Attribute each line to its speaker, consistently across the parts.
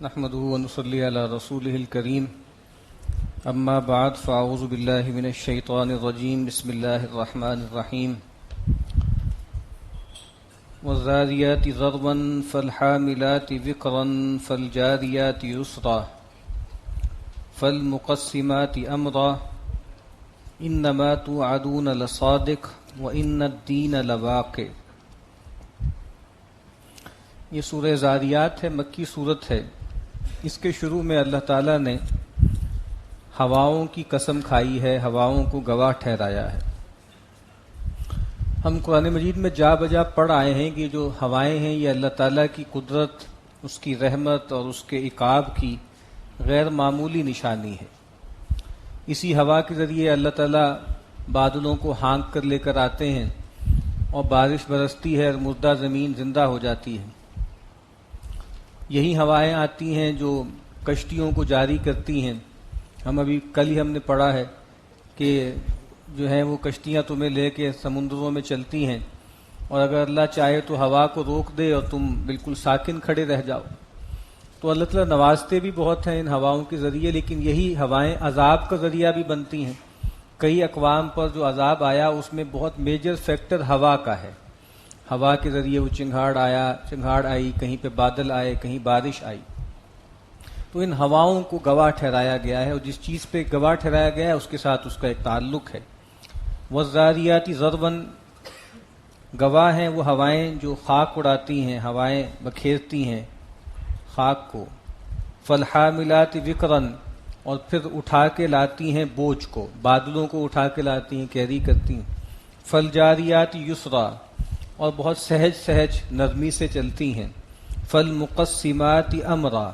Speaker 1: نحمده ونصلي على رسوله الكريم اما بعد فاعوذ بالله من الشيطان الرجيم بسم الله الرحمن الرحيم والذاريات ذروا فالحاملات وقرا فالجاريات يسرا فالمقسمات امرا انما توعدون لصادق وان الدين لواقع۔ یہ سورہ ذاریات ہے، مکی صورت ہے۔ اس کے شروع میں اللہ تعالیٰ نے ہواؤں کی قسم کھائی ہے، ہواؤں کو گواہ ٹھہرایا ہے۔ ہم قرآن مجید میں جا بجا پڑھ آئے ہیں کہ جو ہوائیں ہیں یہ اللہ تعالیٰ کی قدرت، اس کی رحمت اور اس کے عقاب کی غیر معمولی نشانی ہے۔ اسی ہوا کے ذریعے اللہ تعالیٰ بادلوں کو ہانک کر لے کر آتے ہیں اور بارش برستی ہے اور مردہ زمین زندہ ہو جاتی ہے۔ یہی ہوائیں آتی ہیں جو کشتیوں کو جاری کرتی ہیں۔ ہم نے پڑھا ہے کہ جو ہے وہ کشتیاں تمہیں لے کے سمندروں میں چلتی ہیں، اور اگر اللہ چاہے تو ہوا کو روک دے اور تم بالکل ساکن کھڑے رہ جاؤ۔ تو اللہ تعالیٰ نوازتے بھی بہت ہیں ان ہواؤں کے ذریعے، لیکن یہی ہوائیں عذاب کا ذریعہ بھی بنتی ہیں۔ کئی اقوام پر جو عذاب آیا اس میں بہت میجر فیکٹر ہوا کا ہے۔ ہوا کے ذریعے وہ چنگھاڑ آئی، کہیں پہ بادل آئے، کہیں بارش آئی۔ تو ان ہواؤں کو گواہ ٹھہرایا گیا ہے، اور جس چیز پہ گواہ ٹھہرایا گیا ہے اس کے ساتھ اس کا ایک تعلق ہے۔ والذاریات ذروا، گواہ ہیں وہ ہوائیں جو خاک اڑاتی ہیں، ہوائیں بکھیرتی ہیں خاک کو۔ فالحاملات وقرا، اور پھر اٹھا کے لاتی ہیں بوجھ کو، بادلوں کو اٹھا کے لاتی ہیں، کیری کرتی ہیں۔ فالجاریات یسرا، اور بہت سہج نرمی سے چلتی ہیں۔ فالمقسمات امرا،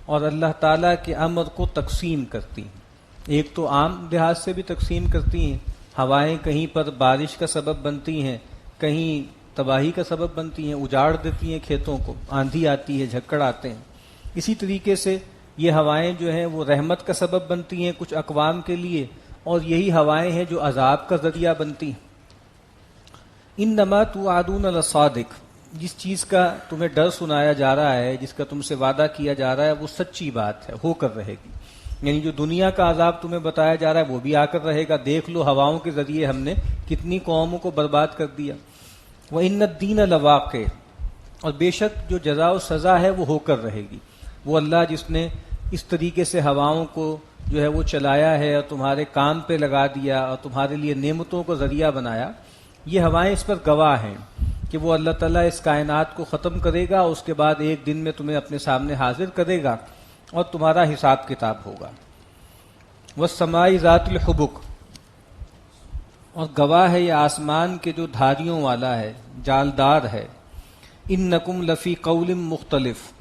Speaker 1: اور اللہ تعالیٰ کے امر کو تقسیم کرتی ہیں۔ ایک تو عام لحاظ سے بھی تقسیم کرتی ہیں، ہوائیں کہیں پر بارش کا سبب بنتی ہیں، کہیں تباہی کا سبب بنتی ہیں، اجاڑ دیتی ہیں کھیتوں کو، آندھی آتی ہے، جھکڑ آتے ہیں۔ اسی طریقے سے یہ ہوائیں جو ہیں وہ رحمت کا سبب بنتی ہیں کچھ اقوام کے لیے، اور یہی ہوائیں ہیں جو عذاب کا ذریعہ بنتی ہیں۔ انما توعدون لصادق، جس چیز کا تمہیں ڈر سنایا جا رہا ہے، جس کا تم سے وعدہ کیا جا رہا ہے، وہ سچی بات ہے، ہو کر رہے گی۔ یعنی جو دنیا کا عذاب تمہیں بتایا جا رہا ہے وہ بھی آ کر رہے گا۔ دیکھ لو ہواؤں کے ذریعے ہم نے کتنی قوموں کو برباد کر دیا۔ وَإِنَّ الدِّينَ لَوَاقِعٌ، اور بے شک جو جزا و سزا ہے وہ ہو کر رہے گی۔ وہ اللہ جس نے اس طریقے سے ہواؤں کو جو ہے وہ چلایا ہے اور تمہارے کام پہ لگا دیا اور تمہارے لیے نعمتوں کو ذریعہ بنایا، یہ ہوائیں اس پر گواہ ہیں کہ وہ اللہ تعالیٰ اس کائنات کو ختم کرے گا، اس کے بعد ایک دن میں تمہیں اپنے سامنے حاضر کرے گا اور تمہارا حساب کتاب ہوگا۔ والسماء ذات الحبک، اور گواہ ہے یہ آسمان کے جو دھاریوں والا ہے، جالدار ہے۔ انکم لفی قول مختلف،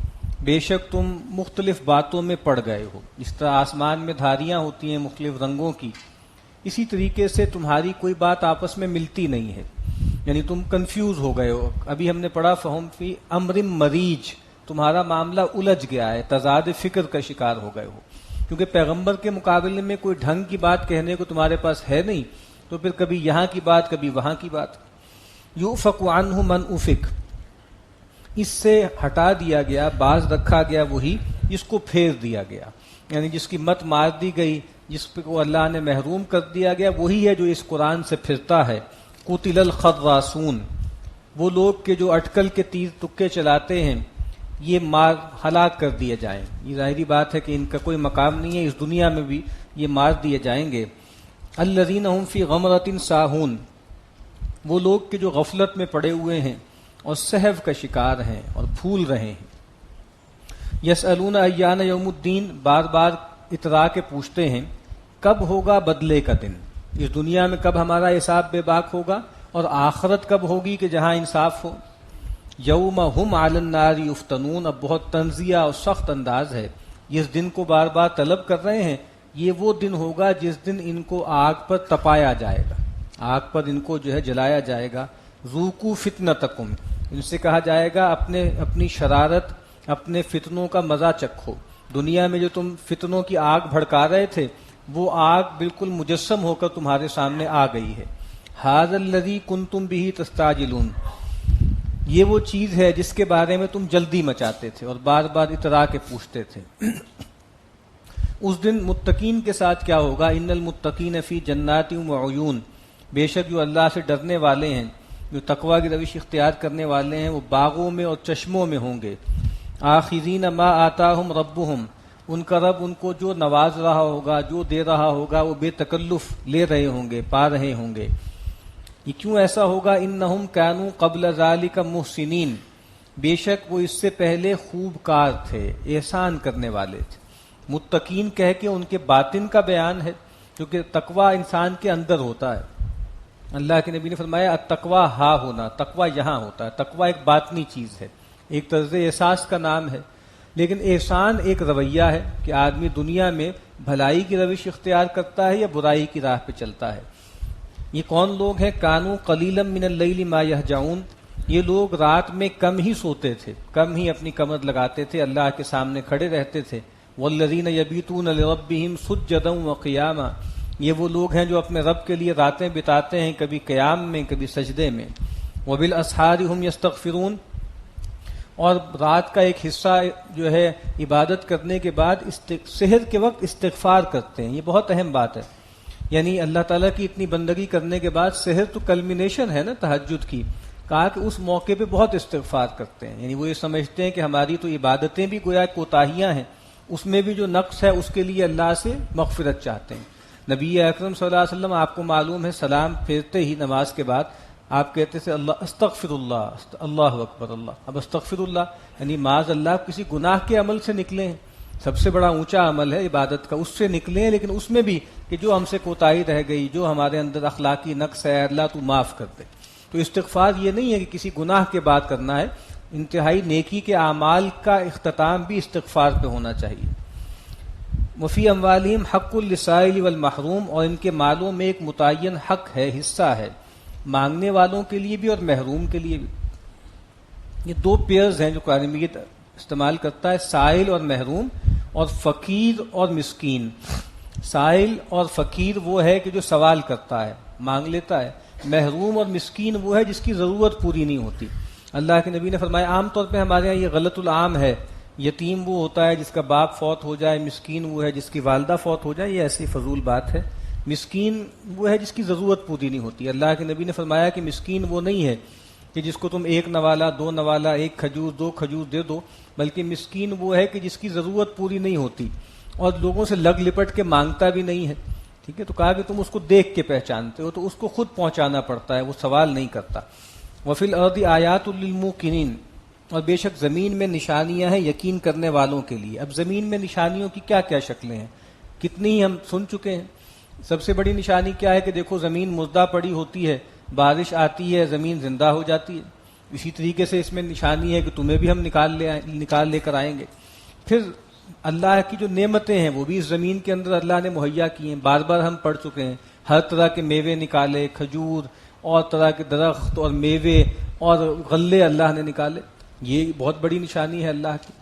Speaker 1: بے شک تم مختلف باتوں میں پڑ گئے ہو۔ جس طرح آسمان میں دھاریاں ہوتی ہیں مختلف رنگوں کی، اسی طریقے سے تمہاری کوئی بات آپس میں ملتی نہیں ہے، یعنی تم کنفیوز ہو گئے ہو۔ ابھی ہم نے پڑھا فہم فی امر مریج، تمہارا معاملہ الجھ گیا ہے، تضاد فکر کا شکار ہو گئے ہو، کیونکہ پیغمبر کے مقابلے میں کوئی ڈھنگ کی بات کہنے کو تمہارے پاس ہے نہیں، تو پھر کبھی یہاں کی بات کبھی وہاں کی بات۔ یؤفک عنہ من افک، اس سے ہٹا دیا گیا، باز رکھا گیا وہی جس کو پھیر دیا گیا، یعنی جس کی مت مار دی گئی، جس کو اللہ نے محروم کر دیا گیا، وہی ہے جو اس قرآن سے پھرتا ہے۔ قتل الخراسون، وہ لوگ کہ جو اٹکل کے تیر تکے چلاتے ہیں، یہ مار ہلاک کر دیے جائیں۔ یہ ظاہری بات ہے کہ ان کا کوئی مقام نہیں ہے، اس دنیا میں بھی یہ مار دیے جائیں گے۔ الذین هم فی غمرۃ ساہون، وہ لوگ کہ جو غفلت میں پڑے ہوئے ہیں اور سہو کا شکار ہیں اور بھول رہے ہیں۔ یسألون ایان یوم الدین، بار بار اترا کے پوچھتے ہیں کب ہوگا بدلے کا دن، اس دنیا میں کب ہمارا حساب بے باک ہوگا، اور آخرت کب ہوگی کہ جہاں انصاف ہو۔ یوم ہم علی النار یفتنون، اب بہت طنزیہ اور سخت انداز ہے، جس دن کو بار بار طلب کر رہے ہیں، یہ وہ دن ہوگا جس دن ان کو آگ پر تپایا جائے گا، آگ پر ان کو جو ہے جلایا جائے گا۔ ذوقوا فتنتکم، ان سے کہا جائے گا اپنی شرارت، اپنے فتنوں کا مزہ چکھو۔ دنیا میں جو تم فتنوں کی آگ بھڑکا رہے تھے، وہ آگ بالکل مجسم ہو کر تمہارے سامنے آ گئی ہے۔ ھذا الذی کنتم بہ تستعجلون، یہ وہ چیز ہے جس کے بارے میں تم جلدی مچاتے تھے اور بار بار اترا کے پوچھتے تھے۔ اس دن متقین کے ساتھ کیا ہوگا؟ ان المتقین فی جنات وعیون، بے شک جو اللہ سے ڈرنے والے ہیں، جو تقوی کی روش اختیار کرنے والے ہیں، وہ باغوں میں اور چشموں میں ہوں گے۔ آخذین ما آتاہم ربہم، ان کا رب ان کو جو نواز رہا ہوگا، جو دے رہا ہوگا، وہ بے تکلف لے رہے ہوں گے، پا رہے ہوں گے۔ یہ کیوں ایسا ہوگا؟ انہم کانوا قبل ذالک محسنین، بے شک وہ اس سے پہلے خوب کار تھے، احسان کرنے والے تھے۔ متقین کہہ کے ان کے باطن کا بیان ہے، کیونکہ تقوی انسان کے اندر ہوتا ہے۔ اللہ کے نبی نے فرمایا التقوی ہا ہونا، تقوی یہاں ہوتا ہے۔ تقوی ایک باطنی چیز ہے، ایک طرز احساس کا نام ہے، لیکن احسان ایک رویہ ہے کہ آدمی دنیا میں بھلائی کی روش اختیار کرتا ہے یا برائی کی راہ پہ چلتا ہے۔ یہ کون لوگ ہیں؟ کانوا قلیلا من اللیل ما یہجعون، یہ لوگ رات میں کم ہی سوتے تھے، کم ہی اپنی کمر لگاتے تھے، اللہ کے سامنے کھڑے رہتے تھے۔ والذین یبیتون لربہم سجدا وقیاما، یہ وہ لوگ ہیں جو اپنے رب کے لیے راتیں بتاتے ہیں، کبھی قیام میں، کبھی سجدے میں۔ وبالاسحار ہم یستغفرون، اور رات کا ایک حصہ جو ہے عبادت کرنے کے بعد سحر کے وقت استغفار کرتے ہیں۔ یہ بہت اہم بات ہے، یعنی اللہ تعالیٰ کی اتنی بندگی کرنے کے بعد سحر تو کلمینیشن ہے نا تہجد کی، کہا کہ اس موقع پہ بہت استغفار کرتے ہیں، یعنی وہ یہ سمجھتے ہیں کہ ہماری تو عبادتیں بھی گویا کوتاہیاں ہیں، اس میں بھی جو نقص ہے اس کے لیے اللہ سے مغفرت چاہتے ہیں۔ نبی اکرم صلی اللہ علیہ وسلم آپ کو معلوم ہے سلام پھیرتے ہی نماز کے بعد آپ کہتے تھے اللہ استغفر اللہ، اللہ اکبر اللہ۔ اب استغفر اللہ یعنی معاذ اللہ کسی گناہ کے عمل سے نکلے ہیں، سب سے بڑا اونچا عمل ہے عبادت کا، اس سے نکلے ہیں، لیکن اس میں بھی کہ جو ہم سے کوتاہی رہ گئی، جو ہمارے اندر اخلاقی نقص ہے، اللہ تو معاف کر دے۔ تو استغفار یہ نہیں ہے کہ کسی گناہ کے بعد کرنا ہے، انتہائی نیکی کے اعمال کا اختتام بھی استغفار پہ ہونا چاہیے۔ وفی اموالہم حق للسائل والمحروم، اور ان کے مالوں میں ایک متعین حق ہے، حصہ ہے، مانگنے والوں کے لیے بھی اور محروم کے لیے بھی۔ یہ دو پیئرز ہیں جو قرآن مجید استعمال کرتا ہے، سائل اور محروم، اور فقیر اور مسکین۔ سائل اور فقیر وہ ہے کہ جو سوال کرتا ہے، مانگ لیتا ہے، محروم اور مسکین وہ ہے جس کی ضرورت پوری نہیں ہوتی۔ اللہ کے نبی نے فرمایا عام طور پہ ہمارے ہاں یہ غلط العام ہے، یتیم وہ ہوتا ہے جس کا باپ فوت ہو جائے، مسکین وہ ہے جس کی والدہ فوت ہو جائے، یہ ایسی فضول بات ہے۔ مسکین وہ ہے جس کی ضرورت پوری نہیں ہوتی۔ اللہ کے نبی نے فرمایا کہ مسکین وہ نہیں ہے کہ جس کو تم ایک نوالا، دو نوالا، ایک کھجور، دو کھجور دے دو، بلکہ مسکین وہ ہے کہ جس کی ضرورت پوری نہیں ہوتی اور لوگوں سے لگ لپٹ کے مانگتا بھی نہیں ہے۔ ٹھیک ہے، تو کہا کہ تم اس کو دیکھ کے پہچانتے ہو، تو اس کو خود پہنچانا پڑتا ہے، وہ سوال نہیں کرتا۔ وفی الارض آیات للموقنین، اور بے شک زمین میں نشانیاں ہیں یقین کرنے والوں کے لیے۔ اب زمین میں نشانیوں کی کیا کیا شکلیں ہیں، کتنی ہی ہم سن چکے ہیں۔ سب سے بڑی نشانی کیا ہے کہ دیکھو زمین مردہ پڑی ہوتی ہے، بارش آتی ہے، زمین زندہ ہو جاتی ہے۔ اسی طریقے سے اس میں نشانی ہے کہ تمہیں بھی ہم نکال لے کر آئیں گے۔ پھر اللہ کی جو نعمتیں ہیں وہ بھی اس زمین کے اندر اللہ نے مہیا کی ہیں، بار بار ہم پڑھ چکے ہیں، ہر طرح کے میوے نکالے، کھجور اور طرح کے درخت اور میوے اور غلے اللہ نے نکالے، یہ بہت بڑی نشانی ہے اللہ کی۔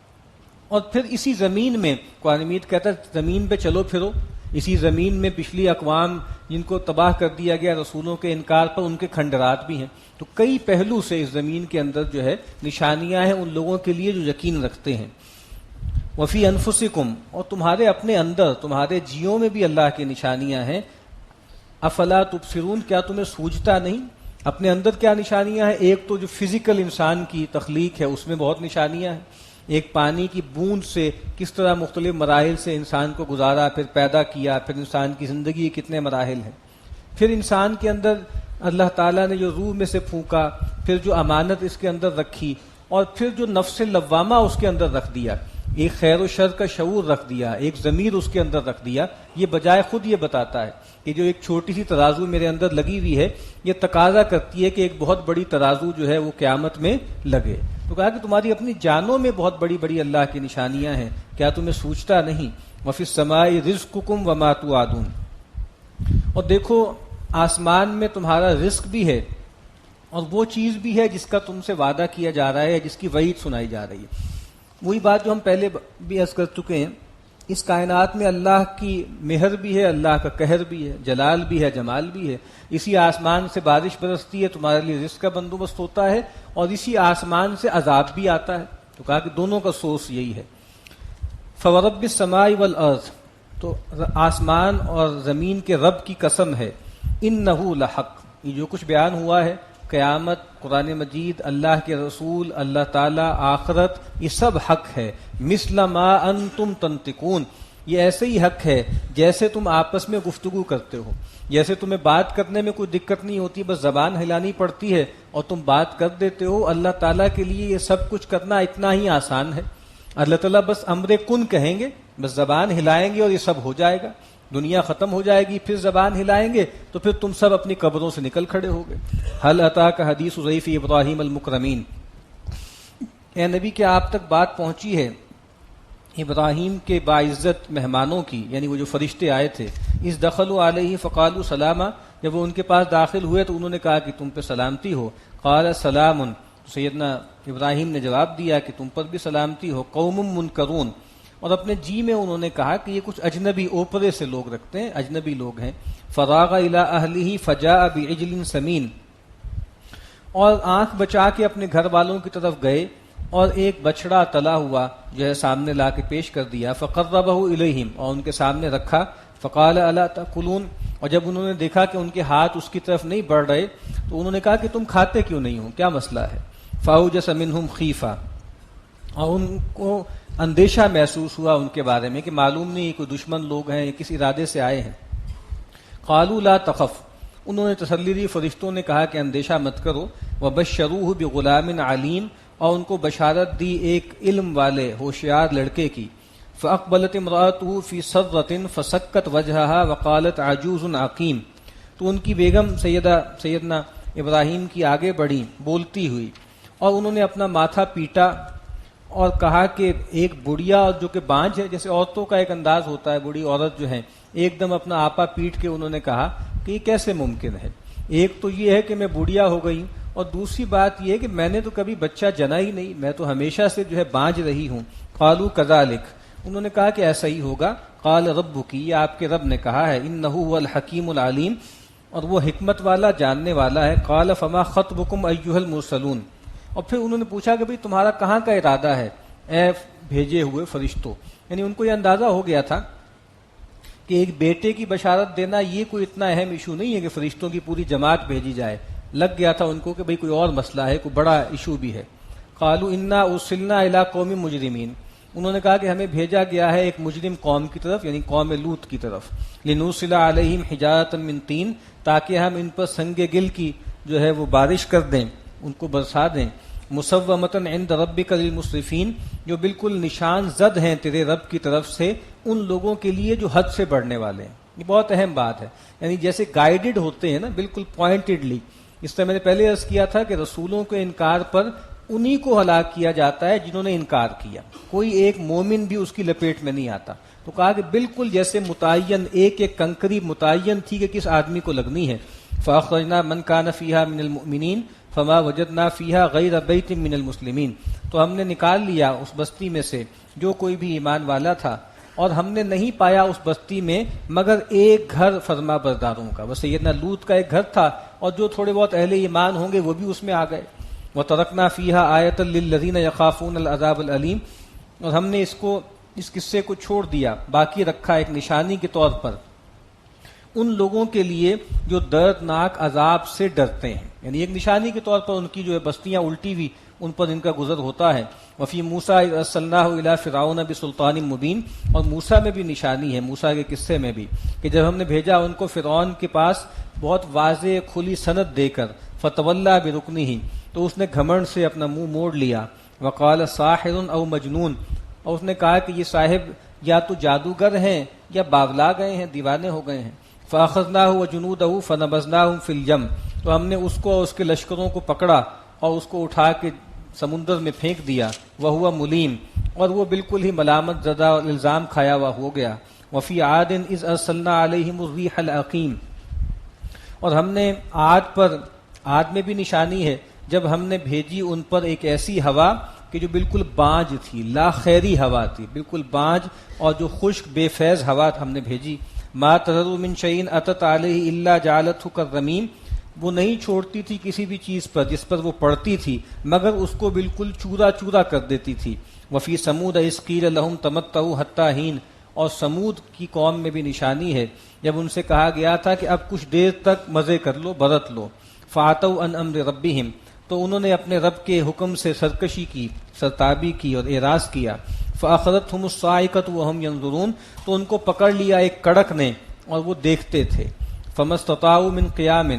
Speaker 1: اور پھر اسی زمین میں قرآن مجید کہتا ہے زمین پہ چلو پھرو، اسی زمین میں پچھلی اقوام جن کو تباہ کر دیا گیا رسولوں کے انکار پر، ان کے کھنڈرات بھی ہیں۔ تو کئی پہلو سے اس زمین کے اندر جو ہے نشانیاں ہیں ان لوگوں کے لیے جو یقین رکھتے ہیں۔ وفی انفسکم، اور تمہارے اپنے اندر، تمہارے جیوں میں بھی اللہ کی نشانیاں ہیں۔ افلا تبصرون، کیا تمہیں سوجتا نہیں؟ اپنے اندر کیا نشانیاں ہیں؟ ایک تو جو فزیکل انسان کی تخلیق ہے اس میں بہت نشانیاں ہیں، ایک پانی کی بوند سے کس طرح مختلف مراحل سے انسان کو گزارا، پھر پیدا کیا، پھر انسان کی زندگی کتنے مراحل ہیں، پھر انسان کے اندر اللہ تعالیٰ نے جو روح میں سے پھونکا، پھر جو امانت اس کے اندر رکھی، اور پھر جو نفس لوامہ اس کے اندر رکھ دیا، ایک خیر و شر کا شعور رکھ دیا، ایک ضمیر اس کے اندر رکھ دیا۔ یہ بجائے خود یہ بتاتا ہے کہ جو ایک چھوٹی سی ترازو میرے اندر لگی ہوئی ہے، یہ تقاضا کرتی ہے کہ ایک بہت بڑی ترازو جو ہے وہ قیامت میں لگے۔ تو کہا کہ تمہاری اپنی جانوں میں بہت بڑی بڑی اللہ کی نشانیاں ہیں، کیا تمہیں سوچتا نہیں؟ وفی السماء رزقکم وما توعدون، اور دیکھو آسمان میں تمہارا رزق بھی ہے اور وہ چیز بھی ہے جس کا تم سے وعدہ کیا جا رہا ہے، جس کی وعید سنائی جا رہی ہے۔ وہی بات جو ہم پہلے بھی عرض کر چکے ہیں اس کائنات میں اللہ کی مہر بھی ہے، اللہ کا قہر بھی ہے، جلال بھی ہے، جمال بھی ہے۔ اسی آسمان سے بارش برستی ہے، تمہارے لیے رزق کا بندوبست ہوتا ہے، اور اسی آسمان سے عذاب بھی آتا ہے۔ تو کہا کہ دونوں کا سورس یہی ہے۔ فورب السماء والارض، تو آسمان اور زمین کے رب کی قسم ہے، انہ لحق، یہ جو کچھ بیان ہوا ہے، قیامت، قرآن مجید، اللہ کے رسول، اللہ تعالی، آخرت، یہ سب حق ہے۔ مثل ما انتم تنطقون، یہ ایسے ہی حق ہے جیسے تم آپس میں گفتگو کرتے ہو، جیسے تمہیں بات کرنے میں کوئی دقت نہیں ہوتی، بس زبان ہلانی پڑتی ہے اور تم بات کر دیتے ہو۔ اللہ تعالیٰ کے لیے یہ سب کچھ کرنا اتنا ہی آسان ہے۔ اللہ تعالیٰ بس امر کن کہیں گے، بس زبان ہلائیں گے اور یہ سب ہو جائے گا۔ دنیا ختم ہو جائے گی، پھر زبان ہلائیں گے تو پھر تم سب اپنی قبروں سے نکل کھڑے ہوگے۔ حل اتاک حدیث ضیف ابراہیم المکرمین، اے نبی کیا آپ تک بات پہنچی ہے ابراہیم کے باعزت مہمانوں کی، یعنی وہ جو فرشتے آئے تھے۔ اس دخلوا علیہ فقالوا سلاما، جب وہ ان کے پاس داخل ہوئے تو انہوں نے کہا کہ تم پہ سلامتی ہو۔ قال سلام، سیدنا ابراہیم نے جواب دیا کہ تم پر بھی سلامتی ہو۔ قوم منکرون، اور اپنے جی میں انہوں نے کہا کہ یہ کچھ اجنبی اوپرے سے لوگ رکھتے ہیں، اجنبی لوگ ہیں۔ فراغ الی اہلہ فجاء بعجل سمین، اور آنکھ بچا کے اپنے گھر والوں کی طرف گئے اور ایک بچڑا تلا ہوا جو ہے سامنے لا کے پیش کر دیا۔ فقربہ الیہم، اور ان کے سامنے رکھا۔ فقال الا تاکلون، اور جب انہوں نے دیکھا کہ ان کے ہاتھ اس کی طرف نہیں بڑھ رہے تو انہوں نے کہا کہ تم کھاتے کیوں نہیں ہو، کیا مسئلہ ہے؟ فاوجس منہم خیفہ، اور ان کو اندیشہ محسوس ہوا ان کے بارے میں کہ معلوم نہیں کوئی دشمن لوگ ہیں، یہ کس ارادے سے آئے ہیں۔ قالوا لا تخف، انہوں نے تسلی دی، فرشتوں نے کہا کہ اندیشہ مت کرو۔ وبشروہ بغلام علیم، اور ان کو بشارت دی ایک علم والے ہوشیار لڑکے کی۔ فاقبلت امرأته فی صرۃ فسکت وجہها وقالت عجوز عقیم، تو ان کی بیگم سیدنا ابراہیم کی آگے بڑھی بولتی ہوئی، اور انہوں نے اپنا ماتھا پیٹا اور کہا کہ ایک بڑھیا اور جو کہ بانجھ ہے، جیسے عورتوں کا ایک انداز ہوتا ہے، بڑھی عورت جو ہے ایک دم اپنا آپا پیٹ کے انہوں نے کہا کہ یہ کیسے ممکن ہے؟ ایک تو یہ ہے کہ میں بڑھیا ہو گئی، اور دوسری بات یہ ہے کہ میں نے تو کبھی بچہ جنا ہی نہیں، میں تو ہمیشہ سے جو ہے بانجھ رہی ہوں۔ قالوا کذالک، انہوں نے کہا کہ ایسا ہی ہوگا۔ قال ربک، یہ آپ کے رب نے کہا ہے، انہ هو الحکیم العلیم، اور وہ حکمت والا جاننے والا ہے۔ قال فما خطبکم ایھا المرسلون، اور پھر انہوں نے پوچھا کہ بھئی تمہارا کہاں کا ارادہ ہے اے بھیجے ہوئے فرشتوں، یعنی ان کو یہ اندازہ ہو گیا تھا کہ ایک بیٹے کی بشارت دینا یہ کوئی اتنا اہم ایشو نہیں ہے کہ فرشتوں کی پوری جماعت بھیجی جائے، لگ گیا تھا ان کو کہ بھئی کوئی اور مسئلہ ہے، کوئی بڑا ایشو بھی ہے۔ قالوا انا ارسلنا الی قوم مجرمین، انہوں نے کہا کہ ہمیں بھیجا گیا ہے ایک مجرم قوم کی طرف، یعنی قوم لوط کی طرف۔ لنرسل علیہم حجارۃ من طین، تاکہ ہم ان پر سنگ گل کی جو ہے وہ بارش کر دیں، ان کو برسا دیں۔ مسومۃ عند ربک للمسرفین، جو بالکل نشان زد ہیں تیرے رب کی طرف سے ان لوگوں کے لیے جو حد سے بڑھنے والے ہیں۔ یہ بہت اہم بات ہے، یعنی جیسے گائیڈڈ ہوتے ہیں نا، بالکل پوائنٹڈلی۔ اس طرح میں نے پہلے عرض کیا تھا کہ رسولوں کے انکار پر انہی کو ہلاک کیا جاتا ہے جنہوں نے انکار کیا، کوئی ایک مومن بھی اس کی لپیٹ میں نہیں آتا۔ تو کہا کہ بالکل جیسے متعین ایک ایک کنکری متعین تھی کہ کس آدمی کو لگنی ہے۔ فاخرجنا من کان فیہا من المؤمنین فما وجدنا فیہا غیر بیت من المسلمین، تو ہم نے نکال لیا اس بستی میں سے جو کوئی بھی ایمان والا تھا، اور ہم نے نہیں پایا اس بستی میں مگر ایک گھر فرما برداروں کا۔ بس سیدنا لوط کا ایک گھر تھا، اور جو تھوڑے بہت اہل ایمان ہوں گے وہ بھی اس میں آ گئے۔ وَتَرَكْنَا فِيهَا آیَةً لِلَّذِينَ يَخَافُونَ الْعَذَابَ الْأَلِيمَ، اور ہم نے اس قصے کو چھوڑ دیا، باقی رکھا ایک نشانی کے طور پر ان لوگوں کے لیے جو دردناک عذاب سے ڈرتے ہیں، یعنی ایک نشانی کے طور پر ان کی جو ہے بستیاں الٹی ہوئی ان پر ان کا گزر ہوتا ہے۔ وفی موسیٰ اذ ارسلناہ الی فرعون بسلطان مبین، اور موسیٰ میں بھی نشانی ہے، موسیٰ کے قصے میں بھی، کہ جب ہم نے بھیجا ان کو فرعون کے پاس بہت واضح کھلی سند دے کر، فتولی برکنہ، تو اس نے گھمنڈ سے اپنا منہ موڑ لیا۔ وقال ساحر او مجنون، اور اس نے کہا کہ یہ صاحب یا تو جادوگر ہیں یا باولا گئے ہیں، دیوانے ہو گئے ہیں۔ فاخذناہ وجنودہ فنبذناہم فی الیم، تو ہم نے اس کو اور اس کے لشکروں کو پکڑا اور اس کو اٹھا کے سمندر میں پھینک دیا۔ وہو ملیم، اور وہ بالکل ہی ملامت زدہ اور الزام کھایا ہوا ہو گیا۔ وفی عاد اذ ارسلنا علیہم الریح العقیم، اور ہم نے عاد میں بھی نشانی ہے جب ہم نے بھیجی ان پر ایک ایسی ہوا کہ جو بالکل بانج تھی، لا خیری ہوا تھی، بالکل بانج اور جو خشک بے فیض ہوا ہم نے بھیجی. ما تذر من شیء اتت علیہ الا جعلته کالرمیم، وہ نہیں چھوڑتی تھی کسی بھی چیز پر جس پر وہ پڑتی تھی مگر اس کو بالکل چورا چورا کر دیتی تھی. وفی سمود اذ قیل لهم تمتعوا حتی حین، اور سمود کی قوم میں بھی نشانی ہے جب ان سے کہا گیا تھا کہ اب کچھ دیر تک مزے کر لو، برت لو. فاتوا عن امر ربهم، تو انہوں نے اپنے رب کے حکم سے سرکشی کی، سرتابی کی اور اعراض کیا. فاخذتهم الصاعقة وهم ينظرون، تو ان کو پکڑ لیا ایک کڑک نے اور وہ دیکھتے تھے. فما استطاعوا من قیام،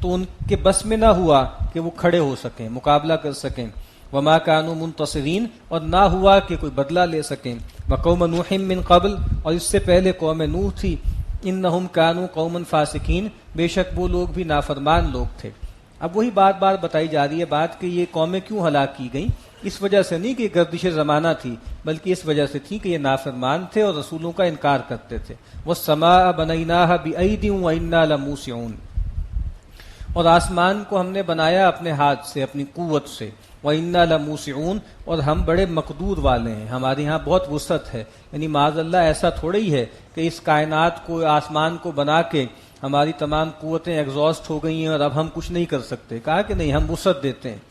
Speaker 1: تو ان کے بس میں نہ ہوا کہ وہ کھڑے ہو سکیں، مقابلہ کر سکیں. وما كانوا منتصرین، اور نہ ہوا کہ کوئی بدلہ لے سکیں. وقوم نوح من قبل، اور اس سے پہلے قوم نوح تھی. انہم كانوا قوما فاسقین، بے شک وہ لوگ بھی نافرمان لوگ تھے. اب وہی بات بار بتائی جا رہی ہے بات کہ یہ قومیں کیوں ہلاک کی گئیں. اس وجہ سے نہیں کہ گردش زمانہ تھی، بلکہ اس وجہ سے تھی کہ یہ نافرمان تھے اور رسولوں کا انکار کرتے تھے. والسماء بنيناها بأيد وإنا لموسعون، اور آسمان کو ہم نے بنایا اپنے ہاتھ سے، اپنی قوت سے. وَإِنَّا لَمُوسِعُونَ، اور ہم بڑے مقدور والے ہیں، ہمارے ہاں بہت وسعت ہے. یعنی معاذ اللہ ایسا تھوڑا ہی ہے کہ اس کائنات کو، آسمان کو بنا کے ہماری تمام قوتیں ایگزاسٹ ہو گئی ہیں اور اب ہم کچھ نہیں کر سکتے. کہا کہ نہیں، ہم وسعت دیتے ہیں.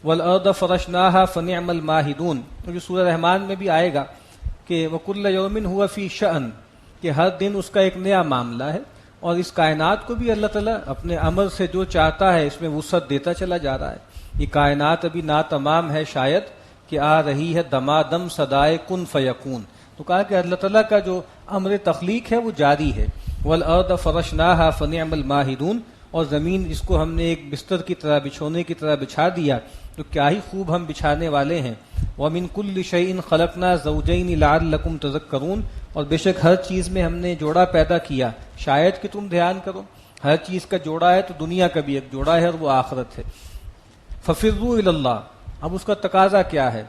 Speaker 1: وَالْأَرْضَ فَرَشْنَاهَا فَنِعْمَ الْمَاهِدُونَ، جو سورہ رحمان میں بھی آئے گا کہ وَكُلَّ يَوْمٍ هُوَ فِي شَأْنٍ، کہ ہر دن اس کا ایک نیا معاملہ ہے. اور اس کائنات کو بھی اللہ تعالیٰ اپنے امر سے جو چاہتا ہے اس میں وسعت دیتا چلا جا رہا ہے. یہ کائنات ابھی ناتمام ہے شاید کہ آ رہی ہے دمادم صدائے کن فیکون. تو کہا کہ اللہ تعالیٰ کا جو امر تخلیق ہے وہ جاری ہے. والارض فرشناها فنعم الماہدون، اور زمین جس کو ہم نے ایک بستر کی طرح، بچھونے کی طرح بچھا دیا تو کیا ہی خوب ہم بچھانے والے ہیں. ومن کل شیء خلقنا زوجین لعلکم تذکرون، اور بے شک ہر چیز میں ہم نے جوڑا پیدا کیا شاید کہ تم دھیان کرو. ہر چیز کا جوڑا ہے تو دنیا کا بھی ایک جوڑا ہے اور وہ آخرت ہے. ففروا الی اللہ، اب اس کا تقاضا کیا ہے؟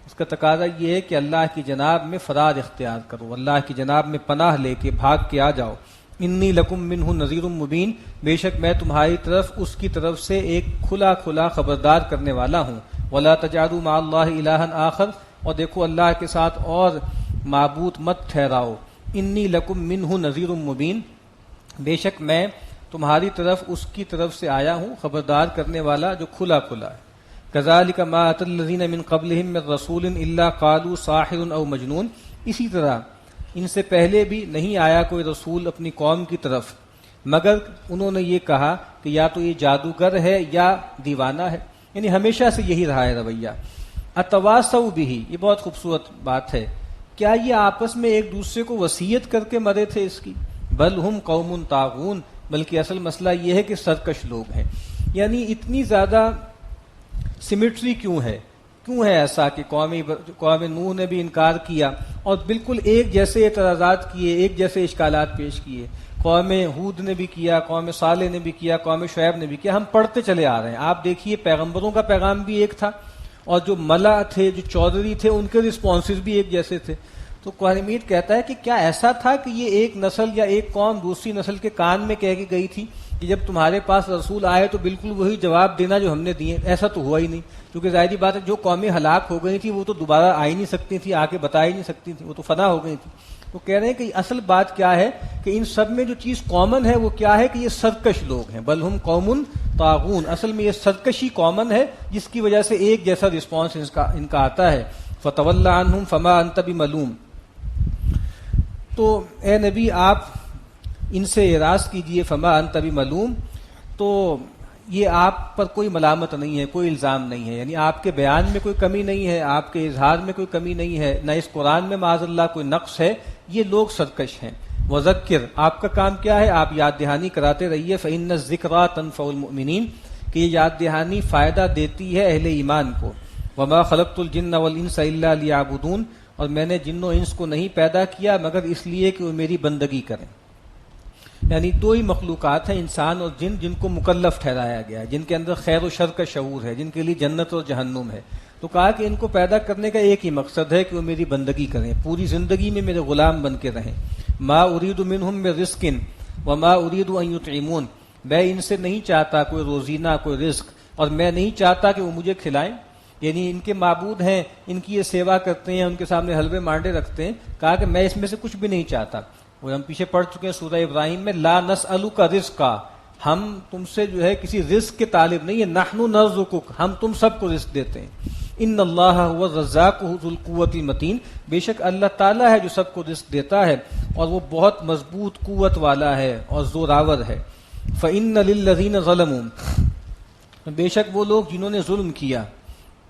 Speaker 1: اس کا تقاضا یہ ہے کہ اللہ کی جناب میں فرار اختیار کرو، اللہ کی جناب میں پناہ لے کے بھاگ کے آ جاؤ. انی لکم منہ نذیر مبین، بے شک میں تمہاری طرف اس کی طرف سے ایک کھلا کھلا خبردار کرنے والا ہوں. ولا تجعلوا مع اللہ الہا آخر، اور دیکھو اللہ کے ساتھ اور معبود مت ٹھہراؤ. انی لکم منہ نذیر مبین، بے شک میں تمہاری طرف اس کی طرف سے آیا ہوں خبردار کرنے والا جو کھلا کھلا ہے. کذالک ما اتى الذین من قبلہم من رسول الا قالوا ساحر او مجنون، اسی طرح ان سے پہلے بھی نہیں آیا کوئی رسول اپنی قوم کی طرف مگر انہوں نے یہ کہا کہ یا تو یہ جادوگر ہے یا دیوانہ ہے. یعنی ہمیشہ سے یہی رہا ہے رویہ. اتواصوا بہ، یہ بہت خوبصورت بات ہے. کیا یہ آپس میں ایک دوسرے کو وصیت کر کے مرے تھے اس کی؟ بل ہم قوم طاغون، بلکہ اصل مسئلہ یہ ہے کہ سرکش لوگ ہیں. یعنی اتنی زیادہ سیمیٹری کیوں ہے ایسا کہ قوم نوح نے بھی انکار کیا اور بالکل ایک جیسے اعتراضات کیے، ایک جیسے اشکالات پیش کیے. قوم ہود نے بھی کیا، قوم صالح نے بھی کیا، قوم شعیب نے بھی کیا. ہم پڑھتے چلے آ رہے ہیں. آپ دیکھیے پیغمبروں کا پیغام بھی ایک تھا اور جو ملا تھے، جو چودھری تھے، ان کے رسپانسز بھی ایک جیسے تھے. تو قرآن مجید کہتا ہے کہ کیا ایسا تھا کہ یہ ایک نسل یا ایک قوم دوسری نسل کے کان میں کہہ کے گئی تھی کہ جب تمہارے پاس رسول آئے تو بالکل وہی جواب دینا جو ہم نے دیے؟ ایسا تو ہوا ہی نہیں. کیونکہ ظاہری بات ہے جو قومیں ہلاک ہو گئی تھیں وہ تو دوبارہ آ ہی نہیں سکتی تھی، آ کے بتا ہی نہیں سکتی تھی، وہ تو فنا ہو گئی تھی. تو کہہ رہے ہیں کہ اصل بات کیا ہے کہ ان سب میں جو چیز کامن ہے وہ کیا ہے کہ یہ سرکش لوگ ہیں. بل ہم قوم طاغون، اصل میں یہ سرکشی کامن ہے جس کی وجہ سے ایک جیسا رسپانس ان کا آتا ہے. فتول عنہم فما انت بملوم، تو اے نبی آپ ان سے اعراض کیجئے. فما انت بملوم، تو یہ آپ پر کوئی ملامت نہیں ہے، کوئی الزام نہیں ہے. یعنی آپ کے بیان میں کوئی کمی نہیں ہے، آپ کے اظہار میں کوئی کمی نہیں ہے، نہ اس قرآن میں معاذ اللہ کوئی نقص ہے. یہ لوگ سرکش ہیں. وذکر، آپ کا کام کیا ہے؟ آپ یاد دہانی کراتے رہیے. فإن الذکریٰ تنفع المؤمنین، کہ یہ یاد دہانی فائدہ دیتی ہے اہل ایمان کو. وما خلقت الجن والانس الا لیعبدون، اور میں نے جن و انس کو نہیں پیدا کیا مگر اس لیے کہ وہ میری بندگی کریں. یعنی دو ہی مخلوقات ہیں، انسان اور جن، جن کو مکلف ٹھہرایا گیا ہے، جن کے اندر خیر و شر کا شعور ہے، جن کے لیے جنت اور جہنم ہے. تو کہا کہ ان کو پیدا کرنے کا ایک ہی مقصد ہے کہ وہ میری بندگی کریں، پوری زندگی میں میرے غلام بن کے رہیں. ما اريد منهم من رزق وما اريد ان يطعمون، میں ان سے نہیں چاہتا کوئی روزینہ، کوئی رزق، اور میں نہیں چاہتا کہ وہ مجھے کھلائیں. یعنی ان کے معبود ہیں، ان کی یہ سیوا کرتے ہیں، ان کے سامنے حلوے مانڈے رکھتے ہیں. کہا کہ میں اس میں سے کچھ بھی نہیں چاہتا. وہ ہم پیچھے پڑھ چکے ہیں سورہ ابراہیم میں، لا نسألک رزقا، ہم تم سے جو ہے کسی رزق کے طالب نہیں ہے، نحن نرزقک، ہم تم سب کو رزق دیتے ہیں. ان اللہ هو الرزاق ذو القوۃ المتین، بے شک اللہ تعالیٰ ہے جو سب کو رزق دیتا ہے اور وہ بہت مضبوط قوت والا ہے اور زوراور ہے. فإن للذین ظلموا، بے شک وہ لوگ جنہوں نے ظلم کیا،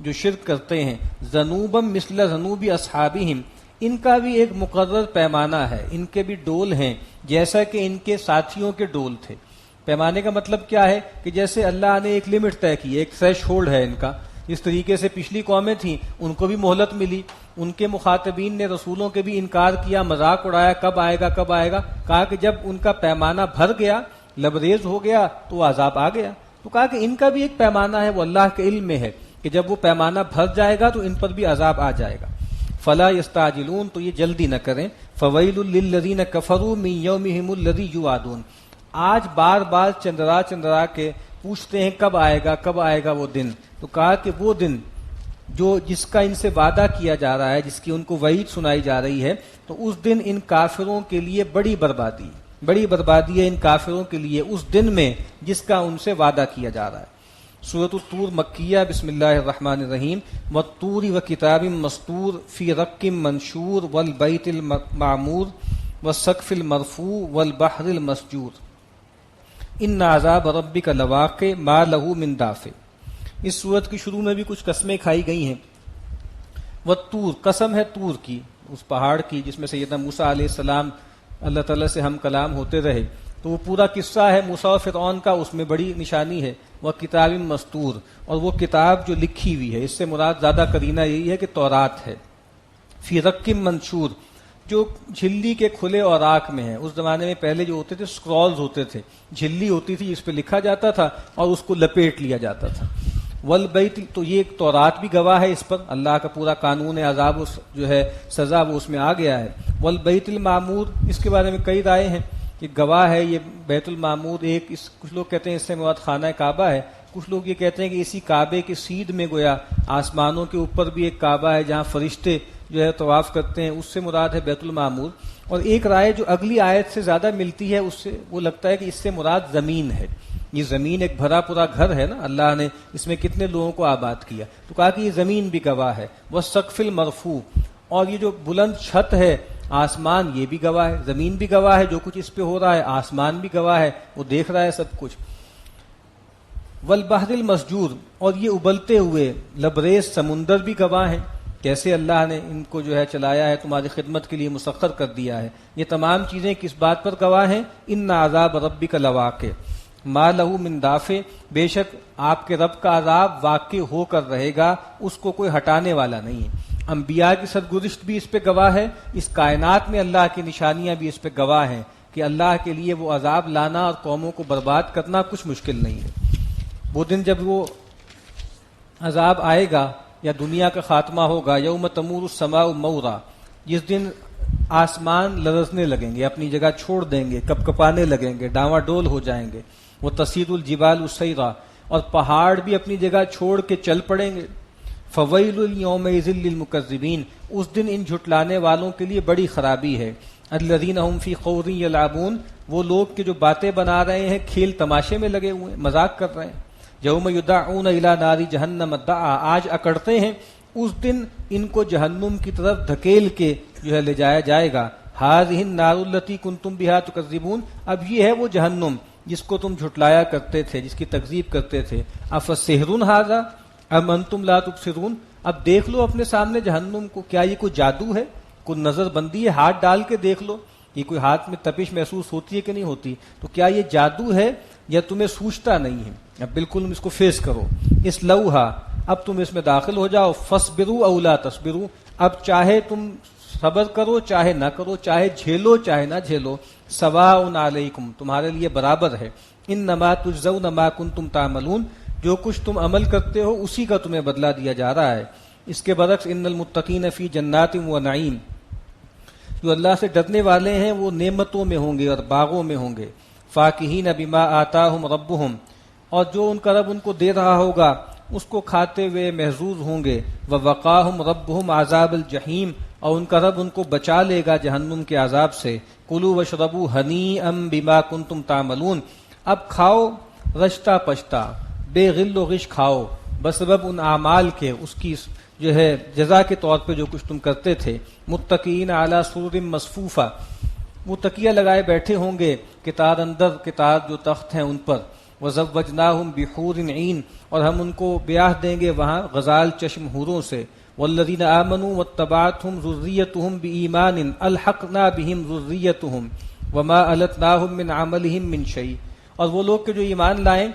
Speaker 1: جو شرک کرتے ہیں، ذنوبا مثل ذنوب اصحابہم، ان کا بھی ایک مقرر پیمانہ ہے، ان کے بھی ڈول ہیں جیسا کہ ان کے ساتھیوں کے ڈول تھے. پیمانے کا مطلب کیا ہے کہ جیسے اللہ نے ایک لمٹ طے کی، ایک تھریش ہولڈ ہے ان کا. اس طریقے سے پچھلی قومیں تھیں، ان کو بھی مہلت ملی، ان کے مخاطبین نے رسولوں کے بھی انکار کیا، مذاق اڑایا، کب آئے گا کب آئے گا. کہا کہ جب ان کا پیمانہ بھر گیا، لبریز ہو گیا، تو عذاب آ گیا. تو کہا کہ ان کا بھی ایک پیمانہ ہے، وہ اللہ کے علم میں ہے کہ جب وہ پیمانہ بھر جائے گا تو ان پر بھی عذاب آ جائے گا. فلا یستعجلون، تو یہ جلدی نہ کریں. فویل للذین کفروا من یومہم الذی یوعدون، آج بار بار چندرا کے پوچھتے ہیں کب آئے گا کب آئے گا وہ دن. تو کہا کہ وہ دن جو جس کا ان سے وعدہ کیا جا رہا ہے، جس کی ان کو وعید سنائی جا رہی ہے، تو اس دن ان کافروں کے لیے بڑی بربادی ہے ان کافروں کے لیے اس دن میں جس کا ان سے وعدہ کیا جا رہا ہے. سورۃ الطور مکیہ، بسم اللہ الرحمن الرحیم. والطور وکتاب مسطور فی رق منشور والبیت المعمور والسقف المرفوع والبحر المسجور ان عذاب ربک لواقع ما لہ من دافع. اس سورت کی شروع میں بھی کچھ قسمیں کھائی گئی ہیں. والطور، قسم ہے طور کی، اس پہاڑ کی جس میں سیدنا موسیٰ علیہ السلام اللہ تعالیٰ سے ہم کلام ہوتے رہے. تو وہ پورا قصہ ہے موسیٰ و فرعون کا، اس میں بڑی نشانی ہے. وہ کتاب مسطور، اور وہ کتاب جو لکھی ہوئی ہے، اس سے مراد زیادہ قرینہ یہی ہے کہ تورات ہے. فی رق منشور، جو جھلی کے کھلے اوراق میں ہے. اس زمانے میں پہلے جو ہوتے تھے سکرولز ہوتے تھے، جھلی ہوتی تھی جس پہ لکھا جاتا تھا اور اس کو لپیٹ لیا جاتا تھا. والبیت، تو یہ ایک تورات بھی گواہ ہے اس پر، اللہ کا پورا قانون عذاب جو ہے سزا وہ اس میں آ گیا ہے. والبیت المعمور، اس کے بارے میں کئی رائے ہیں کہ گواہ ہے یہ بیت المعمور. کچھ لوگ کہتے ہیں اس سے مراد خانہ کعبہ ہے، کچھ لوگ یہ کہتے ہیں کہ اسی کعبے کی سیدھ میں گویا آسمانوں کے اوپر بھی ایک کعبہ ہے جہاں فرشتے جو ہے طواف کرتے ہیں، اس سے مراد ہے بیت المعمور. اور ایک رائے جو اگلی آیت سے زیادہ ملتی ہے، اس سے وہ لگتا ہے کہ اس سے مراد زمین ہے. یہ زمین ایک بھرا پورا گھر ہے نا، اللہ نے اس میں کتنے لوگوں کو آباد کیا. تو کہا کہ یہ زمین بھی گواہ ہے. والسقف المرفوع، اور یہ جو بلند چھت ہے آسمان، یہ بھی گواہ ہے. زمین بھی گواہ ہے جو کچھ اس پہ ہو رہا ہے، آسمان بھی گواہ ہے، وہ دیکھ رہا ہے سب کچھ. والبحر المسجور، اور یہ ابلتے ہوئے لبریز سمندر بھی گواہ ہیں، کیسے اللہ نے ان کو جو ہے چلایا ہے، تمہاری خدمت کے لیے مسخر کر دیا ہے. یہ تمام چیزیں کس بات پر گواہ ہیں؟ ان عذاب ربک لواقع ما لہ من دافع، بے شک آپ کے رب کا عذاب واقع ہو کر رہے گا، اس کو کوئی ہٹانے والا نہیں ہے. انبیاء کی سرگزشت بھی اس پہ گواہ ہے، اس کائنات میں اللہ کی نشانیاں بھی اس پہ گواہ ہیں کہ اللہ کے لیے وہ عذاب لانا اور قوموں کو برباد کرنا کچھ مشکل نہیں ہے. وہ دن جب وہ عذاب آئے گا یا دنیا کا خاتمہ ہوگا، یوم تمور السماء مورا، جس دن آسمان لرزنے لگیں گے، اپنی جگہ چھوڑ دیں گے، کپ کپانے لگیں گے، ڈاواں ڈول ہو جائیں گے. وہ تسیر الجبال سیرا، اور پہاڑ بھی اپنی جگہ چھوڑ کے چل پڑیں گے. فویل یومئذ للمکذبین، اس دن ان جھٹلانے والوں کے لیے بڑی خرابی ہے. الذین هم فی خوض یلعبون، وہ لوگ کہ جو باتیں بنا رہے ہیں، کھیل تماشے میں لگے ہوئے ہیں، مذاق کر رہے ہیں. یوم یدعون الی نار جہنم دعا، آج اکڑتے ہیں، اس دن ان کو جہنم کی طرف دھکیل کے جو ہے لے جایا جائے گا. ھذہ النار التی کنتم بہا تکذبون، اب یہ ہے وہ جہنم جس کو تم جھٹلایا کرتے تھے، جس کی تکذیب کرتے تھے. افسحر ھذا ام انتم لا تبصرون، اب دیکھ لو اپنے سامنے جہنم کو، کیا یہ کوئی جادو ہے، کوئی نظر بندی ہے، ہاتھ ڈال کے دیکھ لو، یہ کوئی ہاتھ میں تپش محسوس ہوتی ہے کہ نہیں ہوتی، تو کیا یہ جادو ہے یا تمہیں سوچتا نہیں ہے. اب بالکل اس کو فیس کرو. اسلوہا، اب تم اس میں داخل ہو جاؤ. فاصبروا او لا تصبروا، اب چاہے تم صبر کرو چاہے نہ کرو، چاہے جھیلو چاہے نہ جھیلو. سواء علیکم، تمہارے لیے برابر ہے. انما تجزون ما کنتم تعملون، جو کچھ تم عمل کرتے ہو اسی کا تمہیں بدلہ دیا جا رہا ہے. اس کے برعکس ان المتقین فی جنات و نعیم، جو اللہ سے ڈرنے والے ہیں وہ نعمتوں میں ہوں گے اور باغوں میں ہوں گے. فاکہین بما آتاہم ربہم، اور جو ان کا رب ان کو دے رہا ہوگا اس کو کھاتے ہوئے محظوظ ہوں گے. ووقاہم ربہم عذاب الجحیم، اور ان کا رب ان کو بچا لے گا جہنم کے عذاب سے. کلوا واشربوا ہنیئا بما کنتم تعملون، اب کھاؤ رشتہ پشتہ، بے غل و غش کھاؤ، بسبب ان اعمال کے، اس کی جو ہے جزا کے طور پہ جو کچھ تم کرتے تھے. متکئین علی سرر مصفوفہ، وہ تکیہ لگائے بیٹھے ہوں گے کتار اندر کتار جو تخت ہیں ان پر. وزوجناہم بحور عین، اور ہم ان کو بیاہ دیں گے وہاں غزال چشم حوروں سے. والذین آمنوا واتبعتهم ذریتهم بایمان الحقنا بهم ذریتهم وما التناهم من عملهم من شیء، اور وہ لوگ کہ جو ایمان لائیں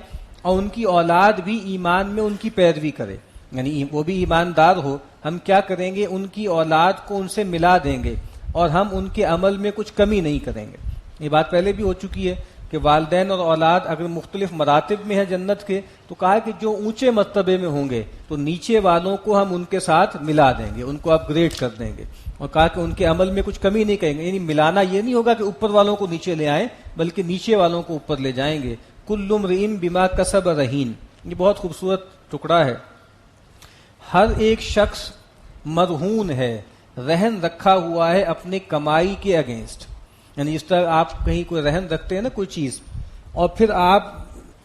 Speaker 1: اور ان کی اولاد بھی ایمان میں ان کی پیروی کرے، یعنی وہ بھی ایماندار ہو، ہم کیا کریں گے، ان کی اولاد کو ان سے ملا دیں گے اور ہم ان کے عمل میں کچھ کمی نہیں کریں گے. یہ بات پہلے بھی ہو چکی ہے کہ والدین اور اولاد اگر مختلف مراتب میں ہیں جنت کے، تو کہا کہ جو اونچے مرتبے میں ہوں گے تو نیچے والوں کو ہم ان کے ساتھ ملا دیں گے، ان کو اپ گریڈ کر دیں گے، اور کہا کہ ان کے عمل میں کچھ کمی نہیں کریں گے. یعنی ملانا یہ نہیں ہوگا کہ اوپر والوں کو نیچے لے آئیں، بلکہ نیچے والوں کو اوپر لے جائیں گے. کل امرئ بما کسب رہین، یہ بہت خوبصورت ٹکڑا ہے. ہر ایک شخص مرہون ہے، رہن رکھا ہوا ہے اپنے کمائی کے اگینسٹ. یعنی اس طرح آپ کہیں کوئی رہن رکھتے ہیں نا کوئی چیز، اور پھر آپ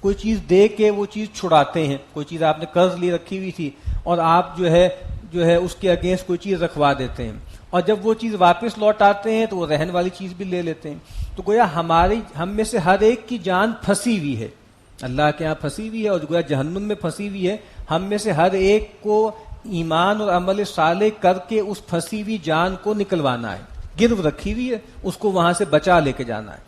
Speaker 1: کوئی چیز دے کے وہ چیز چھڑاتے ہیں. کوئی چیز آپ نے قرض لی رکھی ہوئی تھی اور آپ جو ہے اس کے اگینسٹ کوئی چیز رکھوا دیتے ہیں، اور جب وہ چیز واپس لوٹ آتے ہیں تو وہ رہن والی چیز بھی لے لیتے ہیں. تو گویا ہم میں سے ہر ایک کی جان پھنسی ہوئی ہے، اللہ کے ہاں پھنسی ہوئی ہے، اور گویا جہنم میں پھنسی ہوئی ہے. ہم میں سے ہر ایک کو ایمان اور عمل صالح کر کے اس پھنسی ہوئی جان کو نکلوانا ہے. گرو رکھی ہوئی ہے، اس کو وہاں سے بچا لے کے جانا ہے.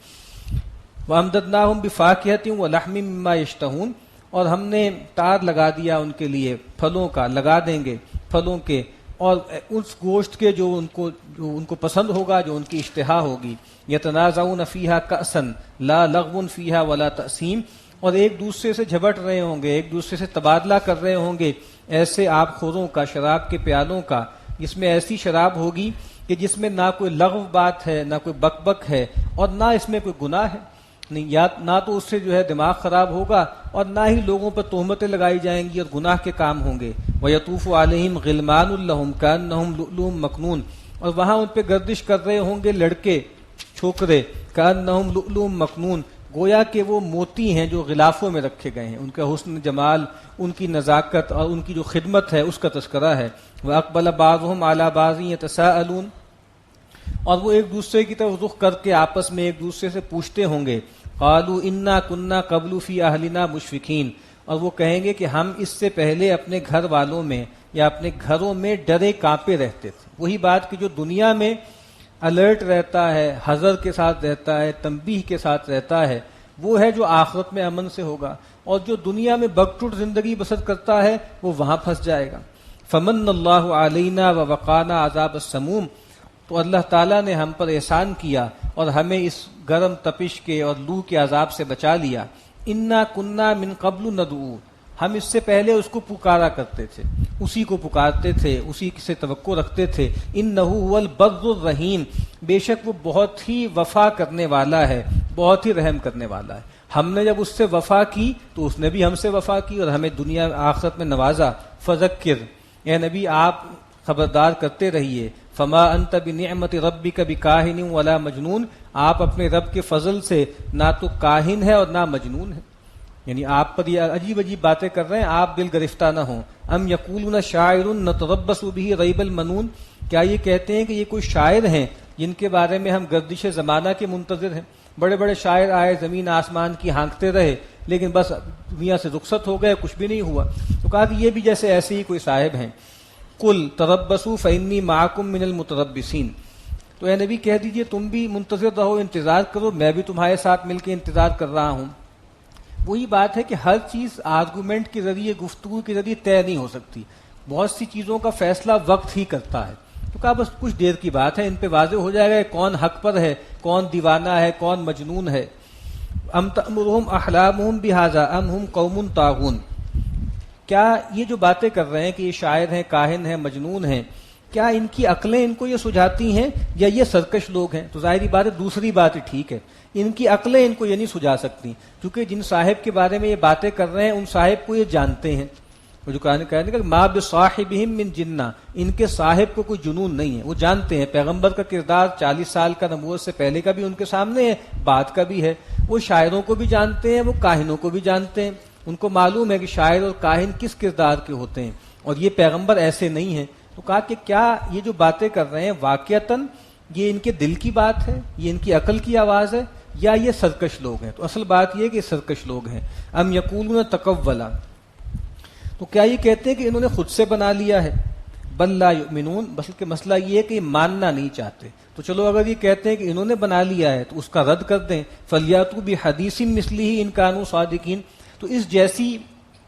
Speaker 1: وَأَمْدَدْنَاهُمْ بِفَاكِهَةٍ وَلَحْمٍ مِّمَّا يَشْتَهُونَ، اور ہم نے تار لگا دیا ان کے لیے پھلوں کا، لگا دیں گے پھلوں کے، اور اس گوشت کے جو ان کو پسند ہوگا، جو ان کی اشتہا ہوگی. يَتَنَازَعُونَ فِيهَا كَأْسًا لَا لَغْوٌ فِيهَا وَلَا تَأْثِيمٌ، اور ایک دوسرے سے جھپٹ رہے ہوں گے، ایک دوسرے سے تبادلہ کر رہے ہوں گے ایسے آب خوروں کا، شراب کے پیالوں کا، جس میں ایسی شراب ہوگی کہ جس میں نہ کوئی لغو بات ہے، نہ کوئی بک بک ہے، اور نہ اس میں کوئی گناہ ہے. نہ تو اس سے جو ہے دماغ خراب ہوگا، اور نہ ہی لوگوں پر تہمتیں لگائی جائیں گی اور گناہ کے کام ہوں گے. وَيَطُوفُ عَلَيْهِمْ غِلْمَانٌ لَهُمْ كَأَنَّهُمْ لُؤْلُؤٌ مَكْنُونٌ، اور وہاں ان پہ گردش کر رہے ہوں گے لڑکے چھوکرے، كَأَنَّهُمْ لُؤْلُؤٌ مَكْنُونٌ، گویا کہ وہ موتی ہیں جو غلافوں میں رکھے گئے ہیں. ان کا حسن جمال، ان کی نزاکت اور ان کی جو خدمت ہے اس کا تذکرہ ہے. وَأَقْبَلَ بَعْضُهُمْ عَلَى بَعْضٍ يَتَسَاءَلُونَ، اور وہ ایک دوسرے کی طرف رخ کر کے آپس میں ایک دوسرے سے پوچھتے ہوں گے. قالوا انا كنا قبل في اهلنا مشفقين، اور وہ کہیں گے کہ ہم اس سے پہلے اپنے گھر والوں میں یا اپنے گھروں میں ڈرے کانپے رہتے تھے. وہی بات کہ جو دنیا میں الرٹ رہتا ہے، حذر کے ساتھ رہتا ہے، تنبیہ کے ساتھ رہتا ہے، وہ ہے جو آخرت میں امن سے ہوگا. اور جو دنیا میں بگٹوٹ زندگی بسر کرتا ہے وہ وہاں پھنس جائے گا. فمن اللہ علینا ووقانا عذاب السموم، تو اللہ تعالیٰ نے ہم پر احسان کیا اور ہمیں اس گرم تپش کے اور لو کے عذاب سے بچا لیا. انا کننا من قبل ندعو، ہم اس سے پہلے اس کو پکارا کرتے تھے، اسی کو پکارتے تھے، اسی سے توقع رکھتے تھے. انہ هو البر الرحیم، بے شک وہ بہت ہی وفا کرنے والا ہے، بہت ہی رحم کرنے والا ہے. ہم نے جب اس سے وفا کی تو اس نے بھی ہم سے وفا کی اور ہمیں دنیا آخرت میں نوازا. فذکر، اے نبی آپ خبردار کرتے رہیے. فما انت بنعمت ربک بکاہن ولا مجنون، آپ اپنے رب کے فضل سے نہ تو کاہن ہے اور نہ مجنون ہے. یعنی آپ پر یہ عجیب عجیب باتیں کر رہے ہیں، آپ دل گرفتہ نہ ہوں. ام یقولون شاعر نتربص به ریب المنون، کیا یہ کہتے ہیں کہ یہ کوئی شاعر ہیں جن کے بارے میں ہم گردش زمانہ کے منتظر ہیں. بڑے بڑے شاعر آئے، زمین آسمان کی ہانکتے رہے، لیکن بس دنیا سے رخصت ہو گئے، کچھ بھی نہیں ہوا. تو کہا کہ یہ بھی جیسے ایسے ہی کوئی صاحب ہیں. قل تربصوا فانی معکم من المتربصین، تو اے نبی کہہ دیجئے تم بھی منتظر رہو، انتظار کرو، میں بھی تمہارے ساتھ مل کے انتظار کر رہا ہوں. وہی بات ہے کہ ہر چیز آرگومنٹ کے ذریعے، گفتگو کے ذریعے طے نہیں ہو سکتی. بہت سی چیزوں کا فیصلہ وقت ہی کرتا ہے. تو کہا بس کچھ دیر کی بات ہے، ان پہ واضح ہو جائے گا کون حق پر ہے، کون دیوانہ ہے، کون مجنون ہے. ام تأمرهم احلامهم بهذا ام هم قوم طاغون، کیا یہ جو باتیں کر رہے ہیں کہ یہ شاعر ہیں، کاہن ہیں، مجنون ہیں، کیا ان کی عقلیں ان کو یہ سجھاتی ہیں یا یہ سرکش لوگ ہیں؟ تو ظاہری بات ہے دوسری بات ہی ٹھیک ہے، ان کی عقلیں ان کو یہ نہیں سجھا سکتی، کیونکہ جن صاحب کے بارے میں یہ باتیں کر رہے ہیں ان صاحب کو یہ جانتے ہیں. وہ جو کہنے کہ ما بصاحبہم من جنہ، ان کے صاحب کو کوئی جنون نہیں ہے. وہ جانتے ہیں پیغمبر کا کردار 40 سال کا نبوت سے پہلے کا بھی ان کے سامنے ہے، بعد کا بھی ہے. وہ شاعروں کو بھی جانتے ہیں، وہ کاہنوں کو بھی جانتے ہیں. ان کو معلوم ہے کہ شاعر اور کاہن کس کردار کے ہوتے ہیں، اور یہ پیغمبر ایسے نہیں ہیں. تو کہا کہ کیا یہ جو باتیں کر رہے ہیں واقعتاً یہ ان کے دل کی بات ہے، یہ ان کی عقل کی آواز ہے، یا یہ سرکش لوگ ہیں؟ تو اصل بات یہ ہے کہ یہ سرکش لوگ ہیں. ام یقولون تقولا، تو کیا یہ کہتے ہیں کہ انہوں نے خود سے بنا لیا ہے؟ بل لا یؤمنون، بس کہ مسئلہ یہ ہے کہ یہ ماننا نہیں چاہتے. تو چلو اگر یہ کہتے ہیں کہ انہوں نے بنا لیا ہے تو اس کا رد کر دیں. فلیاتوا بحدیث مثلہ ان کانوا صادقین، تو اس جیسی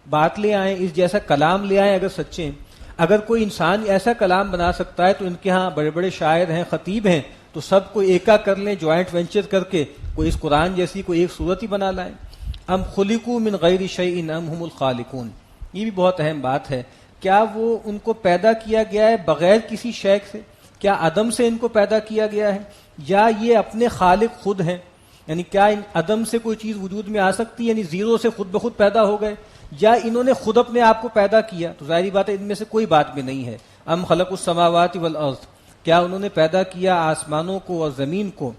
Speaker 1: بات لے آئیں، اس جیسا کلام لے آئیں اگر سچے ہیں. اگر کوئی انسان ایسا کلام بنا سکتا ہے تو ان کے ہاں بڑے بڑے شاعر ہیں، خطیب ہیں، تو سب کو ایکا کر لیں، جوائنٹ وینچر کر کے کوئی اس قرآن جیسی کوئی ایک صورت ہی بنا لائیں. ام خلقوا من غیر شیء ام هم الخالقون، یہ بھی بہت اہم بات ہے. کیا وہ ان کو پیدا کیا گیا ہے بغیر کسی شے سے؟ کیا عدم سے ان کو پیدا کیا گیا ہے، یا یہ اپنے خالق خود ہیں؟ یعنی کیا ان عدم سے کوئی چیز وجود میں آ سکتی ہے، یعنی زیرو سے خود بخود پیدا ہو گئے، یا انہوں نے خود اپنے آپ کو پیدا کیا؟ تو ظاہری بات ہے ان میں سے کوئی بات بھی نہیں ہے. ام خلق السماوات والارض، کیا انہوں نے پیدا کیا آسمانوں کو اور زمین کو؟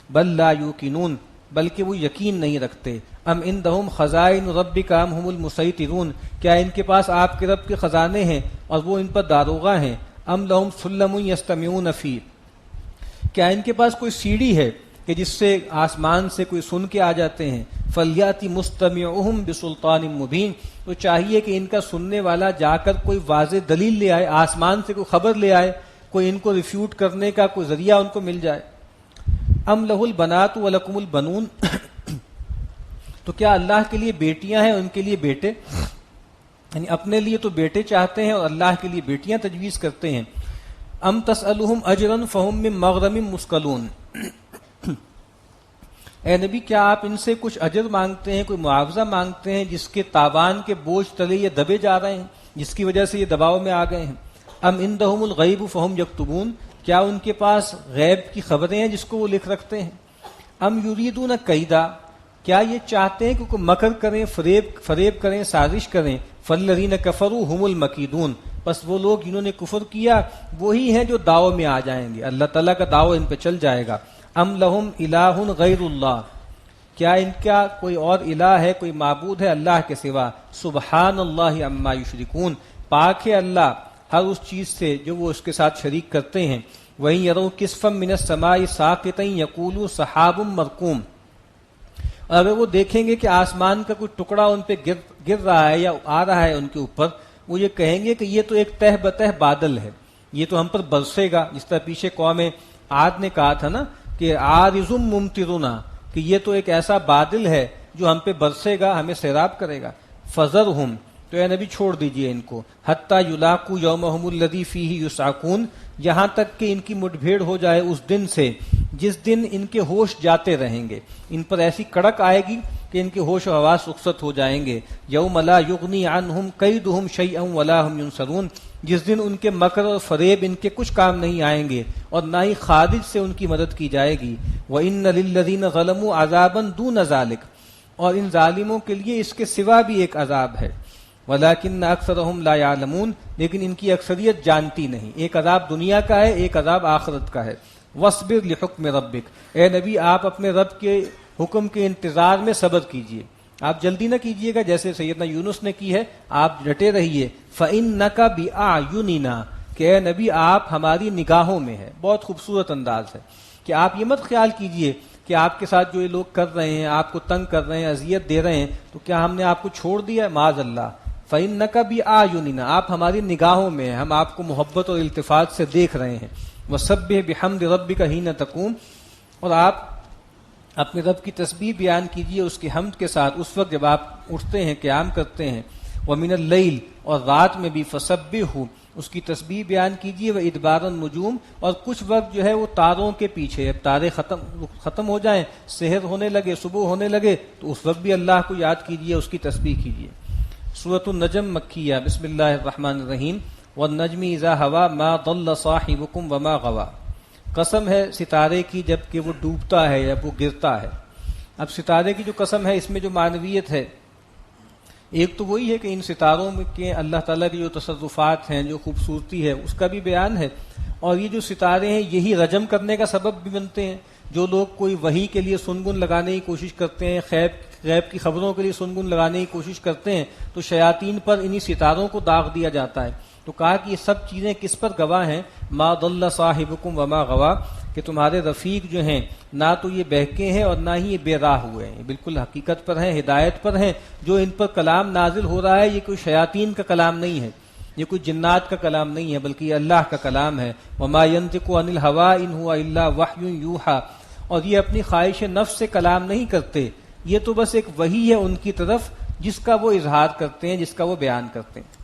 Speaker 1: بل لا یوقنون، بلکہ وہ یقین نہیں رکھتے. ام عندہم خزائن ربک ام هم المسیطرون، کیا ان کے پاس آپ کے رب کے خزانے ہیں اور وہ ان پر داروغہ ہیں؟ ام لہم سلم یستمعون فیہ، کیا ان کے پاس کوئی سیڑھی ہے کہ جس سے آسمان سے کوئی سن کے آ جاتے ہیں؟ فلیاتی مستمعہم بسلطان مبین، تو چاہیے کہ ان کا سننے والا جا کر کوئی واضح دلیل لے آئے، آسمان سے کوئی خبر لے آئے، کوئی ان کو ریفیوٹ کرنے کا کوئی ذریعہ ان کو مل جائے. ام لہ البنات ولکم البنون، تو کیا اللہ کے لیے بیٹیاں ہیں، ان کے لیے بیٹے؟ یعنی اپنے لیے تو بیٹے چاہتے ہیں اور اللہ کے لیے بیٹیاں تجویز کرتے ہیں. ام تسألہم اجرا فہم من مغرم مثقلون، اے نبی کیا آپ ان سے کچھ اجر مانگتے ہیں، کوئی معاوضہ مانگتے ہیں جس کے تاوان کے بوجھ تلے یہ دبے جا رہے ہیں، جس کی وجہ سے یہ دباؤ میں آ گئے ہیں؟ ام عندہم الغیب فہم یکتبون، کیا ان کے پاس غیب کی خبریں ہیں جس کو وہ لکھ رکھتے ہیں؟ ام یریدون کیدا، کیا یہ چاہتے ہیں کہ کوئی مکر کریں، فریب کریں، سازش کریں؟ فالذین کفروا هم المکیدون، بس وہ لوگ جنہوں نے کفر کیا وہی ہیں جو داؤ میں آ جائیں گے، اللہ تعالیٰ کا داؤ ان پہ چل جائے گا. ام لہم الہ غیر اللہ، کیا ان کا کوئی اور الہ ہے، کوئی معبود ہے اللہ کے سوا؟ سبحان اللہ عما یشرکون، پاک ہے اللہ ہر اس چیز سے جو وہ اس کے ساتھ شریک کرتے ہیں. وَإِن يَرَوْا كِسْفًا مِّنَ السَّمَاءِ سَاقِطًا يَقُولُوا سَحَابٌ مَّرْكُومٌ، اور اگر وہ دیکھیں گے کہ آسمان کا کوئی ٹکڑا ان پہ گر رہا ہے یا آ رہا ہے ان کے اوپر، وہ یہ کہیں گے کہ یہ تو ایک تہ بتہ بادل ہے، یہ تو ہم پر برسے گا. جس طرح پیچھے قوم عاد نے کہا تھا نا کہ عارض ممطرنا، کہ یہ تو ایک ایسا بادل ہے جو ہم پہ برسے گا، ہمیں سیراب کرے گا. فذرہم، تو اے نبی چھوڑ دیجئے ان کو، حتی یلاقوا یومہم الذی فیہ یصعقون، یہاں تک کہ ان کی مٹ بھیڑ ہو جائے اس دن سے جس دن ان کے ہوش جاتے رہیں گے. ان پر ایسی کڑک آئے گی کہ ان کے ہوش و حواس رخصت ہو جائیں گے. یوم لا یغنی عنہم کیدہم شیئا ولا ہم ینصرون، جس دن ان کے مکر اور فریب ان کے کچھ کام نہیں آئیں گے اور نہ ہی خارج سے ان کی مدد کی جائے گی. وَإِنَّ لِلَّذِينَ ظَلَمُوا عَذَابًا دُونَ ذَلِكَ، اور ان ظالموں کے لیے اس کے سوا بھی ایک عذاب ہے. وَلَكِنَّ أَكْثَرَهُمْ لَا يَعْلَمُونَ، لیکن ان کی اکثریت جانتی نہیں. ایک عذاب دنیا کا ہے، ایک عذاب آخرت کا ہے. وَاصْبِرْ لِحُكْمِ رَبِّكَ، اے نبی آپ اپنے رب کے حکم کے انتظار میں صبر کیجئے، آپ جلدی نہ کیجئے گا جیسے سیدنا یونس نے کی ہے، آپ ڈٹے رہیے. فَإِنَّكَ بِأَعْيُنِنَا، کہ اے نبی آپ ہماری نگاہوں میں ہے. بہت خوبصورت انداز ہے کہ آپ یہ مت خیال کیجئے کہ آپ کے ساتھ جو یہ لوگ کر رہے ہیں، آپ کو تنگ کر رہے ہیں، اذیت دے رہے ہیں، تو کیا ہم نے آپ کو چھوڑ دیا ہے؟ معاذ اللہ. فَإِنَّكَ بِأَعْيُنِنَا، آپ ہماری نگاہوں میں ہیں، ہم آپ کو محبت اور التفات سے دیکھ رہے ہیں. وَسَبِّحْ بِحَمْدِ رَبِّكَ حِينَ تَقُومُ، اور آپ اپنے رب کی تسبیح بیان کیجئے اس کی حمد کے ساتھ اس وقت جب آپ اٹھتے ہیں، قیام کرتے ہیں. وَمِنَ اللَّيْلِ، اور رات میں بھی فَسَبِّحْهُ، اس کی تسبیح بیان کیجئے. وَإِدْبَارَ النُّجُومِ، اور کچھ وقت جو ہے وہ تاروں کے پیچھے، جب تارے ختم ہو جائیں، سحر ہونے لگے، صبح ہونے لگے، تو اس وقت بھی اللہ کو یاد کیجئے، اس کی تسبیح کیجئے. سورۃ النجم مکیہ. بسم اللہ الرحمن الرحیم. والنجم اذا ہوا ما ضل صاحبکم وما غوا، قسم ہے ستارے کی جب کہ وہ ڈوبتا ہے یا وہ گرتا ہے. اب ستارے کی جو قسم ہے اس میں جو معنویت ہے ایک تو وہی ہے کہ ان ستاروں میں کے اللہ تعالیٰ کے جو تصرفات ہیں، جو خوبصورتی ہے، اس کا بھی بیان ہے، اور یہ جو ستارے ہیں یہی رجم کرنے کا سبب بھی بنتے ہیں۔ جو لوگ کوئی وحی کے لیے سنگن لگانے کی کوشش کرتے ہیں، غیب کی خبروں کے لیے سنگن لگانے کی کوشش کرتے ہیں، تو شیاطین پر انہی ستاروں کو داغ دیا جاتا ہے۔ تو کہا کہ یہ سب چیزیں کس پر گواہ ہیں؟ ما ضل صاحبکم وما غوا، کہ تمہارے رفیق جو ہیں نہ تو یہ بہکے ہیں اور نہ ہی یہ بے راہ ہوئے ہیں، بالکل حقیقت پر ہیں، ہدایت پر ہیں۔ جو ان پر کلام نازل ہو رہا ہے یہ کوئی شیاطین کا کلام نہیں ہے، یہ کوئی جنات کا کلام نہیں ہے، بلکہ یہ اللہ کا کلام ہے۔ وما ينطق عن الهوى ان هو الا وحی یوحى، اور یہ اپنی خواہش نفس سے کلام نہیں کرتے، یہ تو بس ایک وحی ہے ان کی طرف جس کا وہ اظہار کرتے ہیں، جس کا وہ بیان کرتے ہیں۔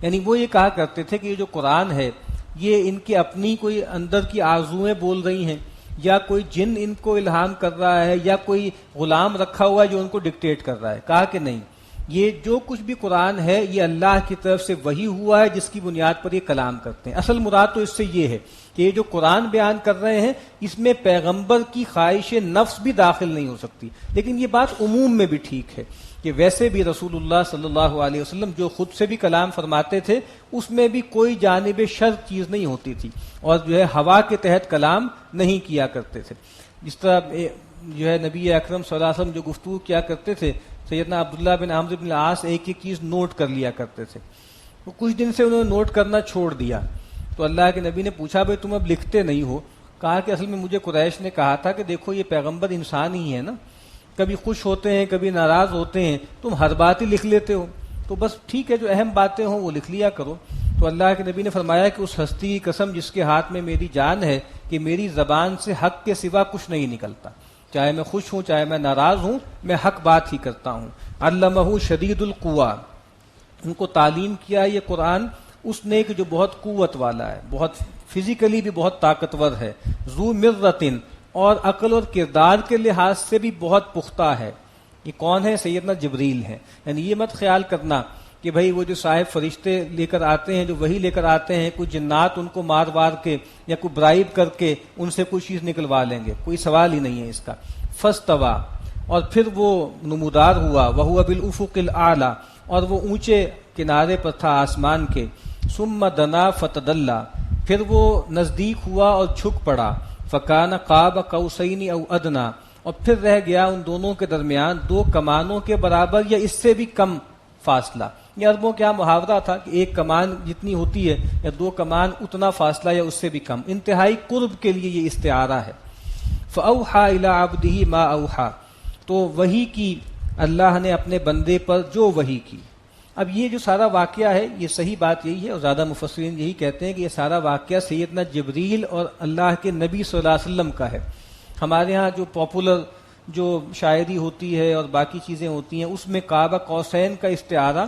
Speaker 1: یعنی وہ یہ کہا کرتے تھے کہ یہ جو قرآن ہے یہ ان کی اپنی کوئی اندر کی آرزویں بول رہی ہیں، یا کوئی جن ان کو الہام کر رہا ہے، یا کوئی غلام رکھا ہوا ہے جو ان کو ڈکٹیٹ کر رہا ہے۔ کہا کہ نہیں، یہ جو کچھ بھی قرآن ہے یہ اللہ کی طرف سے وحی ہوا ہے جس کی بنیاد پر یہ کلام کرتے ہیں۔ اصل مراد تو اس سے یہ ہے کہ یہ جو قرآن بیان کر رہے ہیں اس میں پیغمبر کی خواہش نفس بھی داخل نہیں ہو سکتی۔ لیکن یہ بات عموم میں بھی ٹھیک ہے کہ ویسے بھی رسول اللہ صلی اللہ علیہ وسلم جو خود سے بھی کلام فرماتے تھے اس میں بھی کوئی جانب شر چیز نہیں ہوتی تھی، اور جو ہے ہوا کے تحت کلام نہیں کیا کرتے تھے۔ جس طرح جو ہے نبی اکرم صلی اللہ علیہ وسلم جو گفتگو کیا کرتے تھے، سیدنا عبداللہ بن عمرو بن العاص ایک ایک چیز نوٹ کر لیا کرتے تھے، تو کچھ دن سے انہوں نے نوٹ کرنا چھوڑ دیا۔ تو اللہ کے نبی نے پوچھا بھائی تم اب لکھتے نہیں ہو؟ کہا کہ اصل میں مجھے قریش نے کہا تھا کہ دیکھو یہ پیغمبر انسان ہی ہے نا، کبھی خوش ہوتے ہیں کبھی ناراض ہوتے ہیں، تم ہر بات ہی لکھ لیتے ہو، تو بس ٹھیک ہے جو اہم باتیں ہوں وہ لکھ لیا کرو۔ تو اللہ کے نبی نے فرمایا کہ اس ہستی کی قسم جس کے ہاتھ میں میری جان ہے کہ میری زبان سے حق کے سوا کچھ نہیں نکلتا، چاہے میں خوش ہوں چاہے میں ناراض ہوں، میں حق بات ہی کرتا ہوں۔ علمہ شدید القویٰ، ان کو تعلیم کیا یہ قرآن اس نے کہ جو بہت قوت والا ہے، بہت فزیکلی بھی بہت طاقتور ہے، ذو مرتن، اور عقل اور کردار کے لحاظ سے بھی بہت پختہ ہے۔ یہ کون ہے؟ سیدنا جبریل ہیں۔ یعنی یہ مت خیال کرنا کہ بھئی وہ جو صاحب فرشتے لے کر آتے ہیں، جو وہی لے کر آتے ہیں، کوئی جنات ان کو مار وار کے یا کوئی برائب کر کے ان سے کوئی چیز نکلوا لیں گے، کوئی سوال ہی نہیں ہے اس کا۔ فاستویٰ، اور پھر وہ نمودار ہوا، وہو بالافق الاعلی، اور وہ اونچے کنارے پر تھا آسمان کے۔ ثم دنا فتدلی، پھر وہ نزدیک ہوا اور جھک پڑا۔ فکان قاب قوسین او ادنا، اور پھر رہ گیا ان دونوں کے درمیان دو کمانوں کے برابر یا اس سے بھی کم فاصلہ۔ یہ عربوں کیا محاورہ تھا کہ ایک کمان جتنی ہوتی ہے یا دو کمان اتنا فاصلہ یا اس سے بھی کم، انتہائی قرب کے لیے یہ استعارہ ہے۔ فاوحى الى عبده ما اوحى، تو وحی کی اللہ نے اپنے بندے پر جو وحی کی۔ اب یہ جو سارا واقعہ ہے یہ صحیح بات یہی ہے، اور زیادہ مفسرین یہی کہتے ہیں کہ یہ سارا واقعہ سیدنا جبریل اور اللہ کے نبی صلی اللہ علیہ وسلم کا ہے۔ ہمارے ہاں جو پاپولر جو شاعری ہوتی ہے اور باقی چیزیں ہوتی ہیں اس میں قاب قوسین کا استعارہ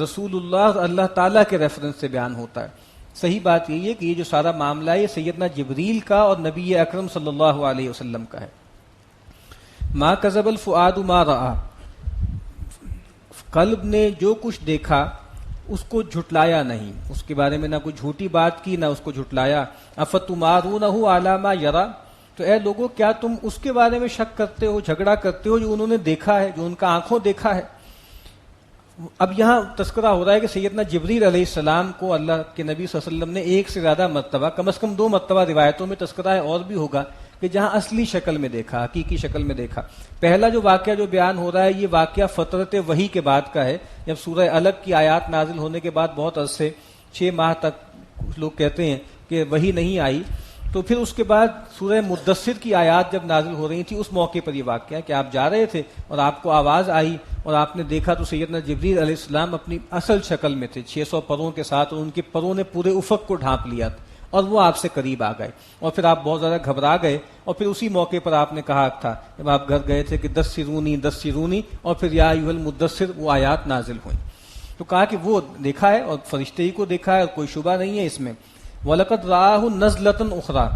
Speaker 1: رسول اللہ اور اللہ تعالیٰ کے ریفرنس سے بیان ہوتا ہے۔ صحیح بات یہی ہے کہ یہ جو سارا معاملہ ہے یہ سیدنا جبریل کا اور نبی اکرم صلی اللہ علیہ وسلم کا ہے۔ ما کذب الفؤاد ما رأى، قلب نے جو کچھ دیکھا اس کو جھٹلایا نہیں، اس کے بارے میں نہ کوئی جھوٹی بات کی نہ اس کو جھٹلایا۔ افتمارونہ علی ما یری، تو اے لوگو کیا تم اس کے بارے میں شک کرتے ہو، جھگڑا کرتے ہو جو انہوں نے دیکھا ہے، جو ان کا آنکھوں دیکھا ہے۔ اب یہاں تذکرہ ہو رہا ہے کہ سیدنا جبریل علیہ السلام کو اللہ کے نبی صلی اللہ علیہ وسلم نے ایک سے زیادہ مرتبہ، کم از کم 2 مرتبہ روایتوں میں تذکرہ ہے اور بھی ہوگا کہ جہاں اصلی شکل میں دیکھا، حقیقی شکل میں دیکھا۔ پہلا جو واقعہ جو بیان ہو رہا ہے یہ واقعہ فترت وحی کے بعد کا ہے، جب سورہ الگ کی آیات نازل ہونے کے بعد بہت عرصے 6 ماہ تک کچھ لوگ کہتے ہیں کہ وحی نہیں آئی، تو پھر اس کے بعد سورہ مدثر کی آیات جب نازل ہو رہی تھی اس موقع پر یہ واقعہ کہ آپ جا رہے تھے اور آپ کو آواز آئی اور آپ نے دیکھا تو سیدنا جبریل علیہ السلام اپنی اصل شکل میں تھے 600 پروں کے ساتھ، اور ان کے پروں نے پورے افق کو ڈھانپ لیا تھا اور وہ آپ سے قریب آ گئے، اور پھر آپ بہت زیادہ گھبرا گئے، اور پھر اسی موقع پر آپ نے کہا تھا جب آپ گھر گئے تھے کہ دثرونی، اور پھر یا ایھا المدثر وہ آیات نازل ہوئیں، تو کہا کہ وہ دیکھا ہے اور فرشتے ہی کو دیکھا ہے اور کوئی شبہ نہیں ہے اس میں۔ وَلَقَدْ رَآهُ نَزْلَةً أُخْرَىٰ،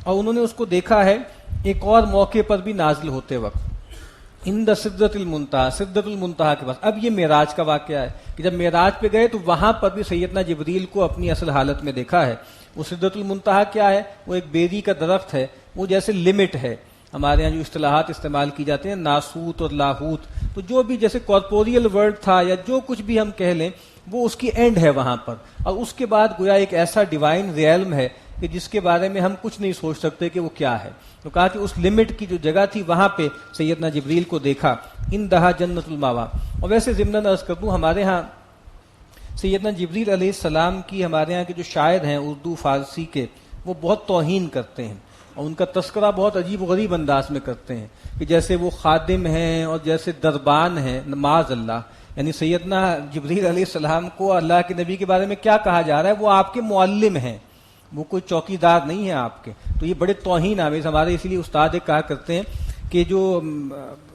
Speaker 1: اور انہوں نے اس کو دیکھا ہے ایک اور موقع پر بھی نازل ہوتے وقت، عند سدرۃ المنتہا، سدرۃ المنتہا کے پاس۔ اب یہ معراج کا واقعہ ہے کہ جب معراج پہ گئے تو وہاں پر بھی سیدنا جبریل کو اپنی اصل حالت میں دیکھا ہے۔ وہ سدرۃ المنتہا کیا ہے؟ وہ ایک بیری کا درخت ہے، وہ جیسے لمٹ ہے، ہمارے یہاں جو اصطلاحات استعمال کی جاتے ہیں ناسوت اور لاہوت، تو جو بھی جیسے کارپوریل ورلڈ تھا یا جو کچھ بھی ہم کہہ لیں وہ اس کی اینڈ ہے وہاں پر، اور اس کے بعد گویا ایک ایسا ڈیوائن ریئلم ہے کہ جس کے بارے میں ہم کچھ نہیں سوچ سکتے کہ وہ کیا ہے. تو کہا کہ اس لمٹ کی جو جگہ تھی وہاں پہ سیدنا جبریل کو دیکھا. اندہا جنت الماوا. اور ویسے ضمناً عرض کر دوں ہمارے ہاں سیدنا جبریل علیہ السلام کی ہمارے یہاں کے جو شاعر ہیں اردو فارسی کے وہ بہت توہین کرتے ہیں اور ان کا تذکرہ بہت عجیب و غریب انداز میں کرتے ہیں کہ جیسے وہ خادم ہیں اور جیسے دربان ہیں معاذ اللہ. یعنی سیدنا جبریل علیہ السلام کو اللہ کے نبی کے بارے میں کیا کہا جا رہا ہے، وہ آپ کے معلم ہیں، وہ کوئی چوکیدار نہیں ہے آپ کے. تو یہ بڑے توہین آمیز ہمارے اسی لیے استاد کہا کرتے ہیں کہ جو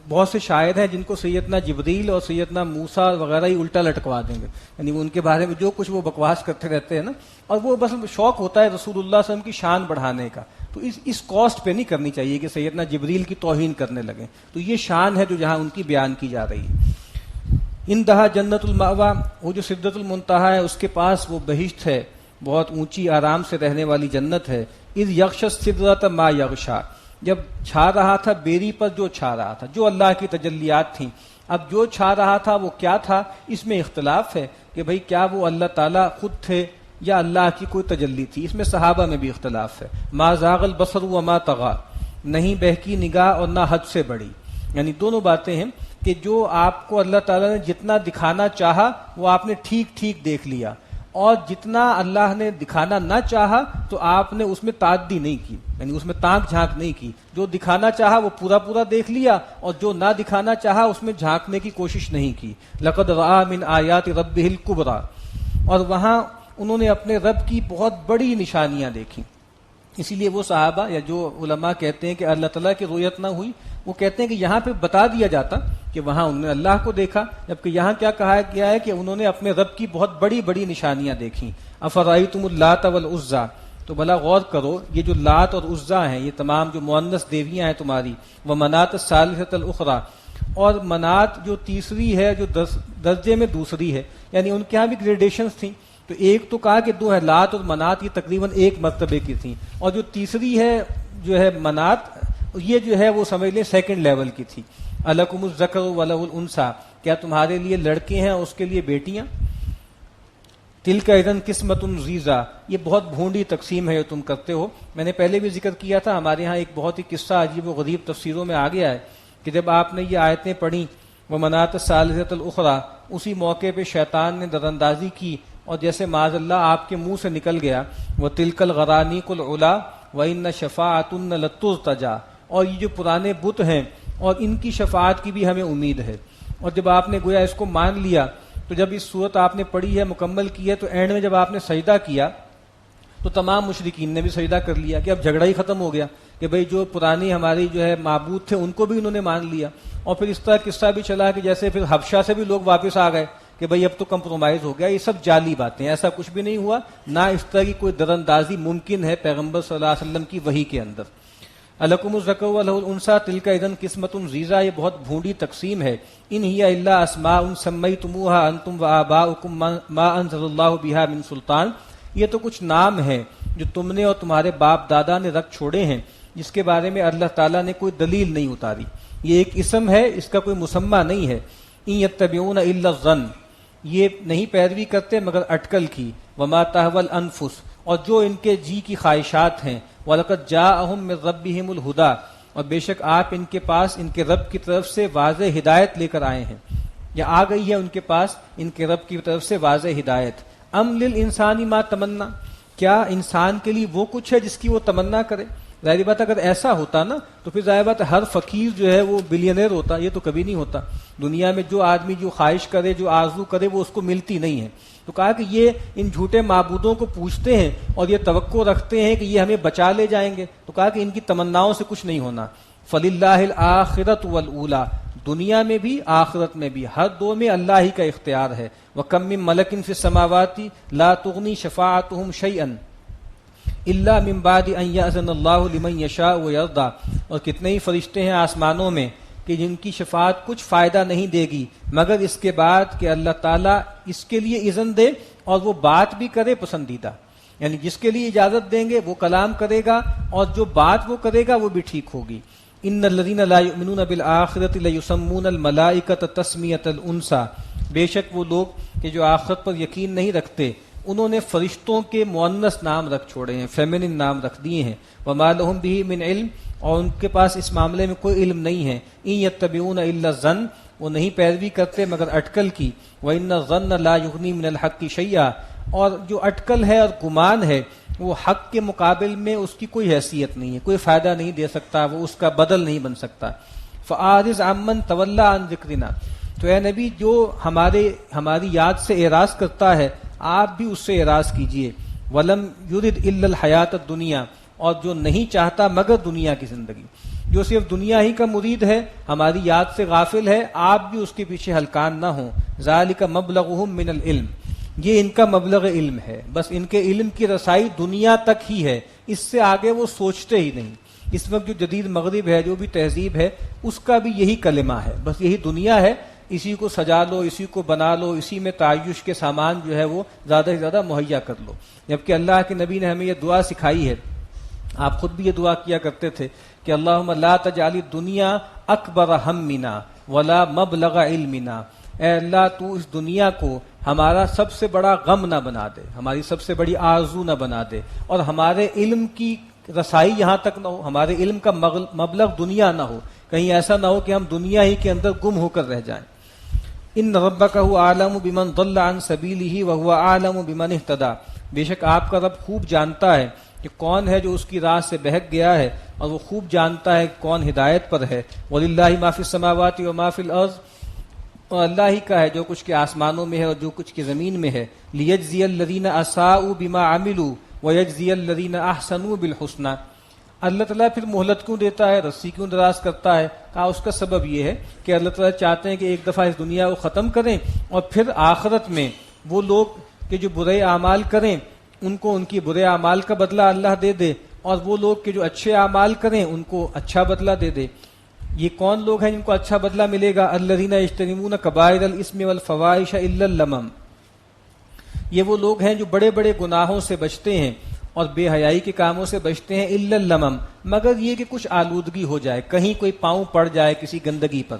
Speaker 1: بہت سے شاعر ہیں جن کو سیدنا جبریل اور سیدنا موسیٰ وغیرہ ہی الٹا لٹکوا دیں گے، یعنی ان کے بارے میں جو کچھ وہ بکواس کرتے رہتے ہیں نا، اور وہ بس شوق ہوتا ہے رسول اللہ صلی اللہ علیہ وسلم کی شان بڑھانے کا. تو اس کاسٹ پہ نہیں کرنی چاہیے کہ سیدنا جبریل کی توہین کرنے لگیں. تو یہ شان ہے جو جہاں ان کی بیان کی جا رہی ہے. اندہا جنت المأوا، وہ جو سدرۃ المنتہا ہے اس کے پاس وہ بہشت ہے، بہت اونچی آرام سے رہنے والی جنت ہے. اذ یغشی السدرۃ ما یغشی، جب چھا رہا تھا بیری پر جو چھا رہا تھا، جو اللہ کی تجلیات تھیں. اب جو چھا رہا تھا وہ کیا تھا، اس میں اختلاف ہے کہ بھئی کیا وہ اللہ تعالیٰ خود تھے یا اللہ کی کوئی تجلی تھی. اس میں صحابہ میں بھی اختلاف ہے. ما زاغ البصر وما طغی، نہیں بہکی نگاہ اور نہ حد سے بڑی. یعنی دونوں باتیں ہیں کہ جو آپ کو اللہ تعالیٰ نے جتنا دکھانا چاہا وہ آپ نے ٹھیک ٹھیک دیکھ لیا، اور جتنا اللہ نے دکھانا نہ چاہا تو آپ نے اس میں تعدی نہیں کی، یعنی اس میں تانک جھانک نہیں کی. جو دکھانا چاہا وہ پورا پورا دیکھ لیا، اور جو نہ دکھانا چاہا اس میں جھانکنے کی کوشش نہیں کی. لقد رأى من آیات ربہ الکبریٰ، اور وہاں انہوں نے اپنے رب کی بہت بڑی نشانیاں دیکھی. اسی لیے وہ صحابہ یا جو علماء کہتے ہیں کہ اللہ تعالیٰ کی رؤیت نہ ہوئی، وہ کہتے ہیں کہ یہاں پہ بتا دیا جاتا کہ وہاں انہوں نے اللہ کو دیکھا، جبکہ یہاں کیا کہا گیا ہے کہ انہوں نے اپنے رب کی بہت بڑی بڑی نشانیاں دیکھیں. افرأیتم اللات والعزیٰ، تو بھلا غور کرو یہ جو لات اور عزیٰ ہیں یہ تمام جو مؤنث دیویاں ہیں تمہاری، ومنات الثالثۃ الاخریٰ، اور منات جو تیسری ہے جو درجے میں دوسری ہے، یعنی ان کے یہاں بھی گریڈیشنز تھیں. تو ایک تو کہا کہ دو ہے لات اور منات، یہ تقریباً ایک مرتبے کی تھیں، اور جو تیسری ہے جو ہے منات، یہ جو ہے وہ سمجھ لیں سیکنڈ لیول کی تھی. الکم الذکر ولہ الانثیٰ، کیا تمہارے لیے لڑکے ہیں اور اس کے لیے بیٹیاں. تلک اذن قسمۃ ضیزیٰ، یہ بہت بھونڈی تقسیم ہے جو تم کرتے ہو. میں نے پہلے بھی ذکر کیا تھا، ہمارے ہاں ایک بہت ہی قصہ عجیب و غریب تفسیروں میں آ گیا ہے کہ جب آپ نے یہ آیتیں پڑھیں ومنات الثالثۃ الاخریٰ، اسی موقع پہ شیطان نے دراندازی کی اور جیسے معاذ اللہ آپ کے منہ سے نکل گیا وَتِلْكَ الْغَرَانِيقُ الْعُلَىٰ وَإِنَّ شَفَاعَتُنَّ لَتُرْتَجَىٰ، اور یہ جو پرانے بت ہیں اور ان کی شفاعت کی بھی ہمیں امید ہے. اور جب آپ نے گویا اس کو مان لیا تو جب اس صورت آپ نے پڑھی ہے مکمل کی ہے تو اینڈ میں جب آپ نے سجدہ کیا تو تمام مشرکین نے بھی سجدہ کر لیا کہ اب جھگڑا ہی ختم ہو گیا کہ بھئی جو پرانی ہماری جو ہے معبود تھے ان کو بھی انہوں نے مان لیا. اور پھر اس طرح قصہ بھی چلا کہ جیسے پھر حبشہ سے بھی لوگ واپس آ گئے کہ بھئی اب تو کمپرومائز ہو گیا. یہ سب جعلی باتیں، ایسا کچھ بھی نہیں ہوا، نہ اس طرح کی کوئی دراندازی ممکن ہے پیغمبر صلی اللہ علیہ وسلم کی وحی کے اندر. الکم الذکر ولہ الانثیٰ تلک اذن قسمۃ ضیزیٰ، یہ بہت بھونڈی تقسیم ہے. ان ہی الا اسماء سمیتموها انتم وآباؤکم ما انزل اللہ بہا من سلطان، یہ تو کچھ نام ہیں جو تم نے اور تمہارے باپ دادا نے رکھ چھوڑے ہیں جس کے بارے میں اللہ تعالیٰ نے کوئی دلیل نہیں اتاری. یہ ایک اسم ہے، اس کا کوئی مسمى نہیں ہے. ان یتبعون الا الظن، یہ نہیں پیروی کرتے مگر اٹکل کی. وما تہوی الانفس، اور جو ان کے جی کی خواہشات ہیں. وَلَقَدْ جَاءَهُم مِّن رَّبِّهِمُ الْهُدَىٰ، اور بے شک آپ ان کے پاس ان کے رب کی طرف سے واضح ہدایت لے کر آئے ہیں، یا آ گئی ہے ان کے پاس ان کے رب کی طرف سے واضح ہدایت. ام للانسان ما تمنا، کیا انسان کے لیے وہ کچھ ہے جس کی وہ تمنا کرے. ظاہر بات اگر ایسا ہوتا نا تو پھر ظاہر بات ہر فقیر جو ہے وہ بلینئر ہوتا. یہ تو کبھی نہیں ہوتا. دنیا میں جو آدمی جو خواہش کرے جو آرزو کرے وہ اس کو ملتی نہیں ہے. تو کہا کہ یہ ان جھوٹے معبودوں کو پوچھتے ہیں اور یہ توقع رکھتے ہیں کہ یہ ہمیں بچا لے جائیں گے. تو کہا کہ ان کی تمناؤں سے کچھ نہیں ہونا. فَلِلَّهِ الْآخِرَةُ وَالْأُولَىٰ، دنیا میں بھی آخرت میں بھی ہر دو میں اللہ ہی کا اختیار ہے. وَكَم مِّن مَلَكٍ فِي السَّمَاوَاتِ لَا تُغْنِي شَفَاعَتُهُمْ شَيْئًا إِلَّا مِن بَعْدِ أَن يَأْذَنَ اللَّهُ لِمَن يَشَاءُ وَيَرْضَىٰ، اور کتنے ہی فرشتے ہیں آسمانوں میں کہ جن کی شفاعت کچھ فائدہ نہیں دے گی مگر اس کے بعد کہ اللہ تعالیٰ اس کے لیے اذن دے اور وہ بات بھی کرے پسندیدہ. یعنی جس کے لیے اجازت دیں گے وہ کلام کرے گا اور جو بات وہ کرے گا وہ بھی ٹھیک ہوگی. ان الذین لا یؤمنون بالآخرۃ لیسمون الملائکۃ تسمیۃ الانثی، بے شک وہ لوگ کہ جو آخرت پر یقین نہیں رکھتے انہوں نے فرشتوں کے مؤنث نام رکھ چھوڑے ہیں، فیمنن نام رکھ دیے ہیں. وما لهم به من علم، اور ان کے پاس اس معاملے میں کوئی علم نہیں ہے. ان یتبعون الا الظن، وہ نہیں پیروی کرتے مگر اٹکل کی. وان الظن لا یغنی من الحق شیئا، اور جو اٹکل ہے اور گمان ہے وہ حق کے مقابل میں اس کی کوئی حیثیت نہیں ہے، کوئی فائدہ نہیں دے سکتا، وہ اس کا بدل نہیں بن سکتا. فاعرض عمن تولی عن ذکرنا، تو اے نبی جو ہماری یاد سے اعراض کرتا ہے آپ بھی اس سے اعراض کیجئے. ولم یرد الا الحیات الدنیا، اور جو نہیں چاہتا مگر دنیا کی زندگی، جو صرف دنیا ہی کا مرید ہے، ہماری یاد سے غافل ہے، آپ بھی اس کے پیچھے ہلکان نہ ہوں. ذالک مبلغہم من العلم، یہ ان کا مبلغ علم ہے، بس ان کے علم کی رسائی دنیا تک ہی ہے، اس سے آگے وہ سوچتے ہی نہیں. اس وقت جو جدید مغرب ہے، جو بھی تہذیب ہے، اس کا بھی یہی کلمہ ہے، بس یہی دنیا ہے، اسی کو سجا لو، اسی کو بنا لو، اسی میں تعیش کے سامان جو ہے وہ زیادہ سے زیادہ مہیا کر لو. جبکہ اللہ کے نبی نے ہمیں یہ دعا سکھائی ہے، آپ خود بھی یہ دعا کیا کرتے تھے کہ اللہم لا تجعل الدنیا اکبر ہمنا ولا مبلغ علمنا، اے اللہ تو اس دنیا کو ہمارا سب سے بڑا غم نہ بنا دے، ہماری سب سے بڑی آرزو نہ بنا دے، اور ہمارے علم کی رسائی یہاں تک نہ ہو، ہمارے علم کا مبلغ دنیا نہ ہو، کہیں ایسا نہ ہو کہ ہم دنیا ہی کے اندر گم ہو کر رہ جائیں. ان ربک هو اعلم بمن ضل عن سبیلہ وهو اعلم بمن اہتدی، بے شک آپ کا رب خوب جانتا ہے کہ کون ہے جو اس کی راہ سے بہک گیا ہے، اور وہ خوب جانتا ہے کون ہدایت پر ہے. وَلِلَّهِ مَا فِي السَّمَاوَاتِ وَمَا فِي الْأَرْضِ، اور اللہ ہی کا ہے جو کچھ کے آسمانوں میں ہے اور جو کچھ کی زمین میں ہے. لِيَجْزِيَ الَّذِينَ أَسَاءُوا بِمَا عَمِلُوا وَيَجْزِيَ الَّذِينَ أَحْسَنُوا بِالْحُسْنَى. اللہ تعالیٰ پھر مہلت کیوں دیتا ہے، رسی کیوں دراز کرتا ہے؟ کہا اس کا سبب یہ ہے کہ اللہ تعالیٰ چاہتے ہیں کہ ایک دفعہ اس دنیا کو ختم کریں، اور پھر آخرت میں وہ لوگ کہ جو برے اعمال کریں ان کو ان کی برے اعمال کا بدلہ اللہ دے دے، اور وہ لوگ کہ جو اچھے اعمال کریں ان کو اچھا بدلہ دے دے. یہ کون لوگ ہیں جن کو اچھا بدلہ ملے گا؟ الذین یجتنبون کبائر الاسم والفواحش الا اللمم، یہ وہ لوگ ہیں جو بڑے بڑے گناہوں سے بچتے ہیں اور بے حیائی کے کاموں سے بچتے ہیں. الا اللمم، مگر یہ کہ کچھ آلودگی ہو جائے، کہیں کوئی پاؤں پڑ جائے کسی گندگی پر.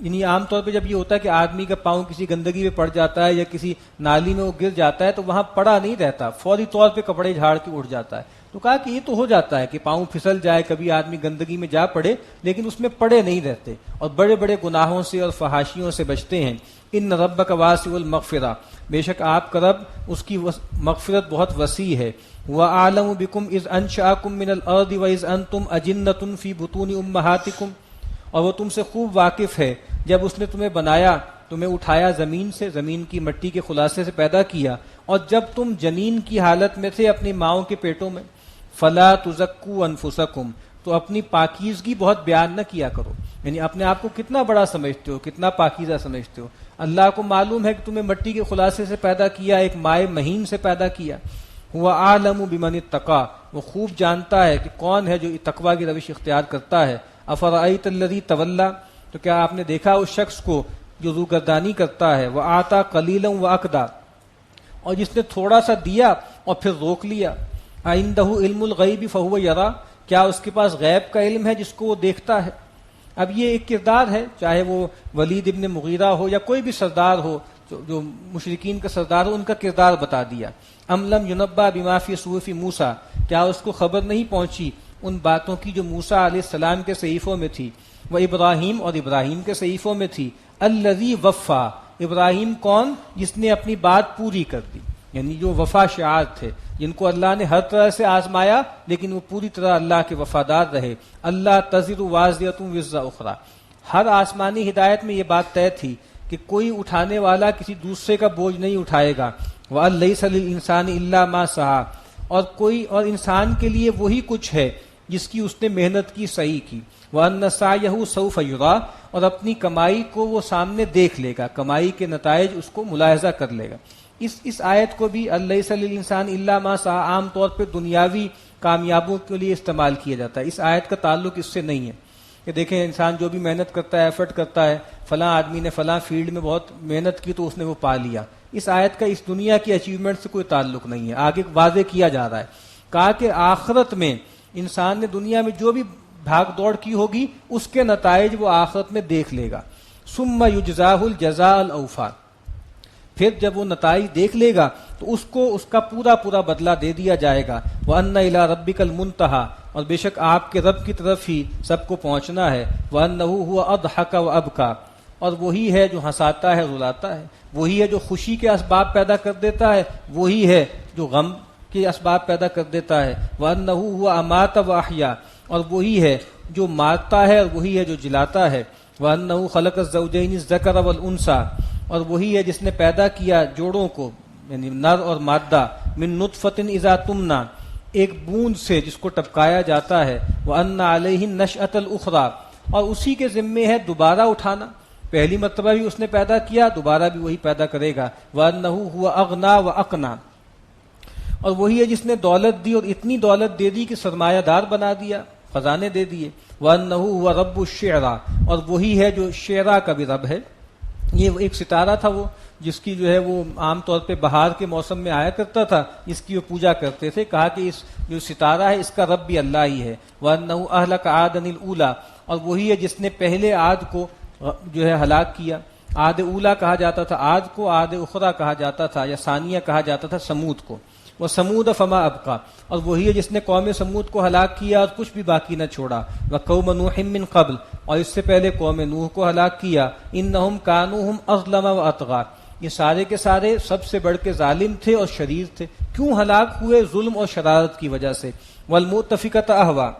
Speaker 1: یعنی عام طور پہ جب یہ ہوتا ہے کہ آدمی کا پاؤں کسی گندگی میں پڑ جاتا ہے یا کسی نالی میں وہ گر جاتا ہے تو وہاں پڑا نہیں رہتا، فوری طور پہ کپڑے جھاڑ کے اٹھ جاتا ہے. تو کہا کہ یہ تو ہو جاتا ہے کہ پاؤں پھسل جائے، کبھی آدمی گندگی میں جا پڑے، لیکن اس میں پڑے نہیں رہتے، اور بڑے بڑے گناہوں سے اور فحاشیوں سے بچتے ہیں. ان ربک واسع المغفرہ، بے شک آپ کا رب اس کی مغفرت بہت وسیع ہے. وَأَعْلَمُ بِكُمْ إِذْ أَنشَأَكُم مِّنَ الْأَرْضِ وَإِذْ أَنتُمْ أَجِنَّةٌ فِي بُطُونِ أُمَّهَاتِكُمْ، اور وہ تم سے خوب واقف ہے جب اس نے تمہیں بنایا، تمہیں اٹھایا زمین سے، زمین کی مٹی کے خلاصے سے پیدا کیا، اور جب تم جنین کی حالت میں تھے اپنی ماؤں کے پیٹوں میں. فَلَا تُزَكُّوا أَنفُسَكُمْ، تو اپنی پاکیزگی بہت بیان نہ کیا کرو، یعنی اپنے آپ کو کتنا بڑا سمجھتے ہو، کتنا پاکیزہ سمجھتے ہو. اللہ کو معلوم ہے کہ تمہیں مٹی کے خلاصے سے پیدا کیا، ایک مائع مہین سے پیدا کیا. هُوَ أَعْلَمُ بِمَنِ اتَّقَىٰ، وہ خوب جانتا ہے کہ کون ہے جو تقویٰ کی روش اختیار کرتا ہے. أَفَرَأَيْتَ الَّذِي تَوَلَّىٰ، تو کیا آپ نے دیکھا اس شخص کو جو روگردانی کرتا ہے. وَآتَىٰ قَلِيلًا وَأَكْدَىٰ، اور جس نے تھوڑا سا دیا اور پھر روک لیا. أَعِندَهُ عِلْمُ الْغَيْبِ فَهُوَ يَرَىٰ، کیا اس کے پاس غیب کا علم ہے جس کو وہ دیکھتا ہے. اب یہ ایک کردار ہے، چاہے وہ ولید ابن مغیرہ ہو یا کوئی بھی سردار ہو جو مشرکین کا سردار ہو، ان کا کردار بتا دیا. ام لم ينبأ بما في صحف موسیٰ، کیا اس کو خبر نہیں پہنچی ان باتوں کی جو موسیٰ علیہ السلام کے صحیفوں میں تھی. وہ ابراہیم، اور ابراہیم کے صحیفوں میں تھی. الذی وفا، ابراہیم کون؟ جس نے اپنی بات پوری کر دی، یعنی جو وفا شعار تھے جن کو اللہ نے ہر طرح سے آزمایا لیکن وہ پوری طرح اللہ کے وفادار رہے. اللہ تزر وازرۃ وزر اخری، ہر آسمانی ہدایت میں یہ بات طے تھی کہ کوئی اٹھانے والا کسی دوسرے کا بوجھ نہیں اٹھائے گا. وَأَلَّيْسَ لِلْإِنسَانِ إِلَّا مَا سَعَىٰ، اور انسان کے لیے وہی کچھ ہے جس کی اس نے محنت کی، صحیح کی. وَأَنَّ سَعْيَهُ سَوْفَ يُرَىٰ، اور اپنی کمائی کو وہ سامنے دیکھ لے گا، کمائی کے نتائج اس کو ملاحظہ کر لے گا. اس آیت کو بھی الیس للانسان الا ما سعى عام طور پہ دنیاوی کامیابوں کے لیے استعمال کیا جاتا ہے. اس آیت کا تعلق اس سے نہیں ہے کہ دیکھیں انسان جو بھی محنت کرتا ہے، ایفرٹ کرتا ہے، فلاں آدمی نے فلاں فیلڈ میں بہت محنت کی تو اس نے وہ پا لیا. اس آیت کا اس دنیا کی اچیومنٹ سے کوئی تعلق نہیں ہے. آگے واضح کیا جا رہا ہے، کہا کہ آخرت میں انسان نے دنیا میں جو بھی بھاگ دوڑ کی ہوگی اس کے نتائج وہ آخرت میں دیکھ لے گا. ثم یجزاہ الجزاء الاوفا، پھر جب وہ نتائج دیکھ لے گا تو اس کو اس کا پورا پورا بدلہ دے دیا جائے گا. وَأَنَّ إِلَىٰ رَبِّكَ الْمُنْتَهَىٰ، اور بے شک آپ کے رب کی طرف ہی سب کو پہنچنا ہے. وَأَنَّهُ هُوَ أَضْحَكَ وَأَبْكَىٰ، اور وہی ہے جو ہنساتا ہے رلاتا ہے، وہی ہے جو خوشی کے اسباب پیدا کر دیتا ہے، وہی ہے جو غم کے اسباب پیدا کر دیتا ہے. وَأَنَّهُ هُوَ أَمَاتَ وَأَحْيَا، اور وہی ہے جو مارتا ہے اور وہی ہے جو جلاتا ہے. وَأَنَّهُ خَلَقَ الزَّوْجَيْنِ الذَّكَرَ وَالْأُنثَىٰ، اور وہی ہے جس نے پیدا کیا جوڑوں کو یعنی نر اور مادہ. من نطفة اذا تمنا، ایک بوند سے جس کو ٹپکایا جاتا ہے. وَأَنَّ عَلَيْهِ النَّشْأَةَ الْأُخْرَىٰ، اور اسی کے ذمے ہے دوبارہ اٹھانا، پہلی مرتبہ بھی اس نے پیدا کیا، دوبارہ بھی وہی پیدا کرے گا. وَأَنَّهُ هُوَ أَغْنَىٰ وَأَقْنَىٰ، اور وہی ہے جس نے دولت دی اور اتنی دولت دے دی کہ سرمایہ دار بنا دیا، خزانے دے دیے. وَأَنَّهُ هُوَ رَبُّ الشِّعْرَىٰ، اور وہی ہے جو شعراء کا بھی رب ہے. یہ ایک ستارہ تھا وہ جس کی جو ہے وہ عام طور پہ بہار کے موسم میں آیا کرتا تھا، اس کی وہ پوجا کرتے تھے. کہا کہ اس جو ستارہ ہے اس کا رب بھی اللہ ہی ہے. وَأَنَّهُ أَهْلَكَ عَادًا الْأُولَىٰ، اور وہی ہے جس نے پہلے عاد کو جو ہے ہلاک کیا. عاد اولا کہا جاتا تھا عاد کو، عاد اخرى کہا جاتا تھا یا ثانیہ کہا جاتا تھا سمود کو. وَثَمُودَ فَمَا أَبْقَىٰ، اور وہی ہے جس نے قوم سمود کو ہلاک کیا اور کچھ بھی باقی نہ چھوڑا. وَقَوْمَ نُوحٍ مِّن قَبْلُ، اور اس سے پہلے قوم نوح کو ہلاک کیا. إِنَّهُمْ كَانُوا هُمْ أَظْلَمَ وَأَطْغَىٰ، یہ سارے کے سارے سب سے بڑھ کے ظالم تھے اور شریر تھے. کیوں ہلاک ہوئے؟ ظلم اور شرارت کی وجہ سے. وَالْمُؤْتَفِكَةَ أَهْوَىٰ،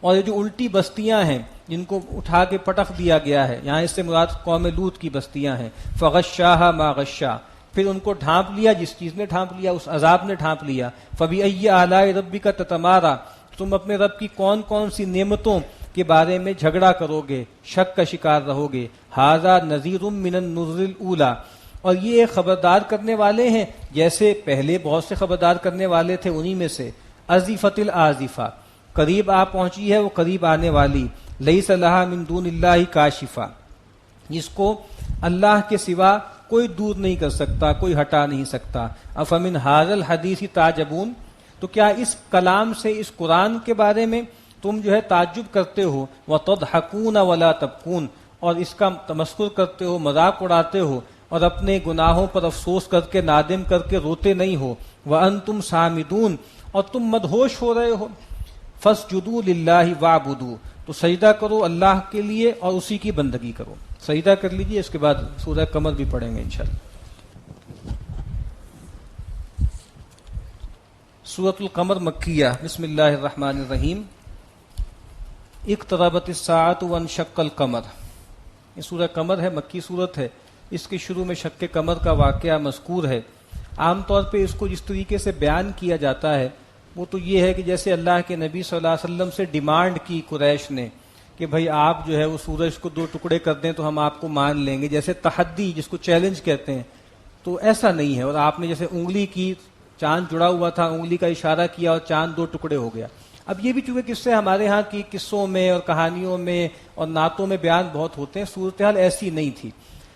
Speaker 1: اور یہ جو الٹی بستیاں ہیں جن کو اٹھا کے پٹخ دیا گیا ہے، یہاں اس سے مراد قوم لوط کی بستیاں ہیں. فَغَشَّاهَا مَا غَشَّا، پھر ان کو ڈھانپ لیا جس چیز نے ڈھانپ لیا، اس عذاب نے ڈھانپ لیا. فَبِأَيِّ آلَاءِ رَبِّكَ تَتَمَارَىٰ، تم اپنے رب کی کون کون سی نعمتوں کے بارے میں جھگڑا کرو گے، شک کا شکار رہو گے. ھذا نذیر من النذر الاولیٰ، اور یہ ایک خبردار کرنے والے ہیں جیسے پہلے بہت سے خبردار کرنے والے تھے انہی میں سے. ازیفت الازفہ، قریب آ پہنچی ہے وہ قریب آنے والی. لیس لہا من دون اللہ کاشفہ، جس کو اللہ کے سوا کوئی دور نہیں کر سکتا، کوئی ہٹا نہیں سکتا. افمن ھذا الحدیث تعجبون، تو کیا اس کلام سے، اس قرآن کے بارے میں تم جو ہے تعجب کرتے ہو. وَتَضْحَكُونَ وَلَا تَبْكُونَ، اور اس کا تمسخر کرتے ہو، مذاق اڑاتے ہو اور اپنے گناہوں پر افسوس کر کے، نادم کر کے روتے نہیں ہو. وَأَنْتُمْ سَامِدُونَ، اور تم مدہوش ہو رہے ہو. فَاسْجُدُوا لِلَّهِ وَاعْبُدُوا، تو سجدہ کرو اللہ کے لیے اور اسی کی بندگی کرو. سجدہ کر لیجئے، اس کے بعد سورہ قمر بھی پڑھیں گے انشاءاللہ. سورۃ القمر مکیہ. بسم اللہ الرحمن الرحیم. اقتربت الساعۃ وانشق القمر، یہ سورہ قمر ہے، مکی صورت ہے. اس کے شروع میں شق قمر کا واقعہ مذکور ہے. عام طور پہ اس کو جس طریقے سے بیان کیا جاتا ہے وہ تو یہ ہے کہ جیسے اللہ کے نبی صلی اللہ علیہ وسلم سے ڈیمانڈ کی قریش نے کہ بھائی آپ جو ہے وہ سورج کو 2 ٹکڑے کر دیں تو ہم آپ کو مان لیں گے، جیسے تحدی جس کو چیلنج کہتے ہیں. تو ایسا نہیں ہے. اور آپ نے جیسے انگلی کی، چاند جڑا ہوا تھا، انگلی کا اشارہ کیا اور چاند 2 ٹکڑے ہو گیا. اب یہ بھی چونکہ قصے ہمارے ہاں کی قصوں میں اور کہانیوں میں اور نعتوں میں بیان بہت ہوتے ہیں، صورتحال ایسی نہیں تھی.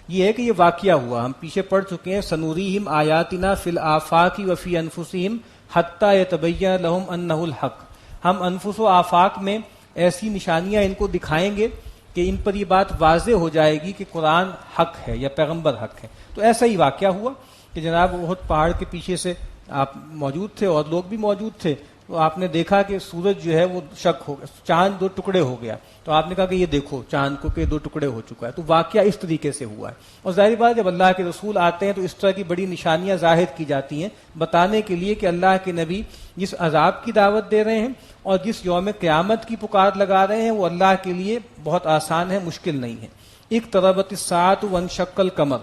Speaker 1: یہ ہے کہ یہ واقعہ ہوا، ہم پیچھے پڑھ چکے ہیں. سنوریہم آیاتنا فی الآفاق وفی انفسہم حتی یتبین لہم انہ الحق، ہم انفس و آفاق میں ایسی نشانیاں ان کو دکھائیں گے کہ ان پر یہ بات واضح ہو جائے گی کہ قرآن حق ہے یا پیغمبر حق ہے. تو ایسا ہی واقعہ ہوا کہ جناب احد پہاڑ کے پیچھے سے آپ موجود تھے اور لوگ بھی موجود تھے. تو آپ نے دیکھا کہ سورج جو ہے وہ شک ہو گیا، چاند 2 ٹکڑے ہو گیا. تو آپ نے کہا کہ یہ دیکھو چاند کو کہ 2 ٹکڑے ہو چکا ہے. تو واقعہ اس طریقے سے ہوا ہے. اور ظاہر بات جب اللہ کے رسول آتے ہیں تو اس طرح کی بڑی نشانیاں ظاہر کی جاتی ہیں بتانے کے لیے کہ اللہ کے نبی جس عذاب کی دعوت دے رہے ہیں اور جس یوم قیامت کی پکار لگا رہے ہیں وہ اللہ کے لیے بہت آسان ہے، مشکل نہیں ہے. اقتربت الساعۃ وانشق القمر،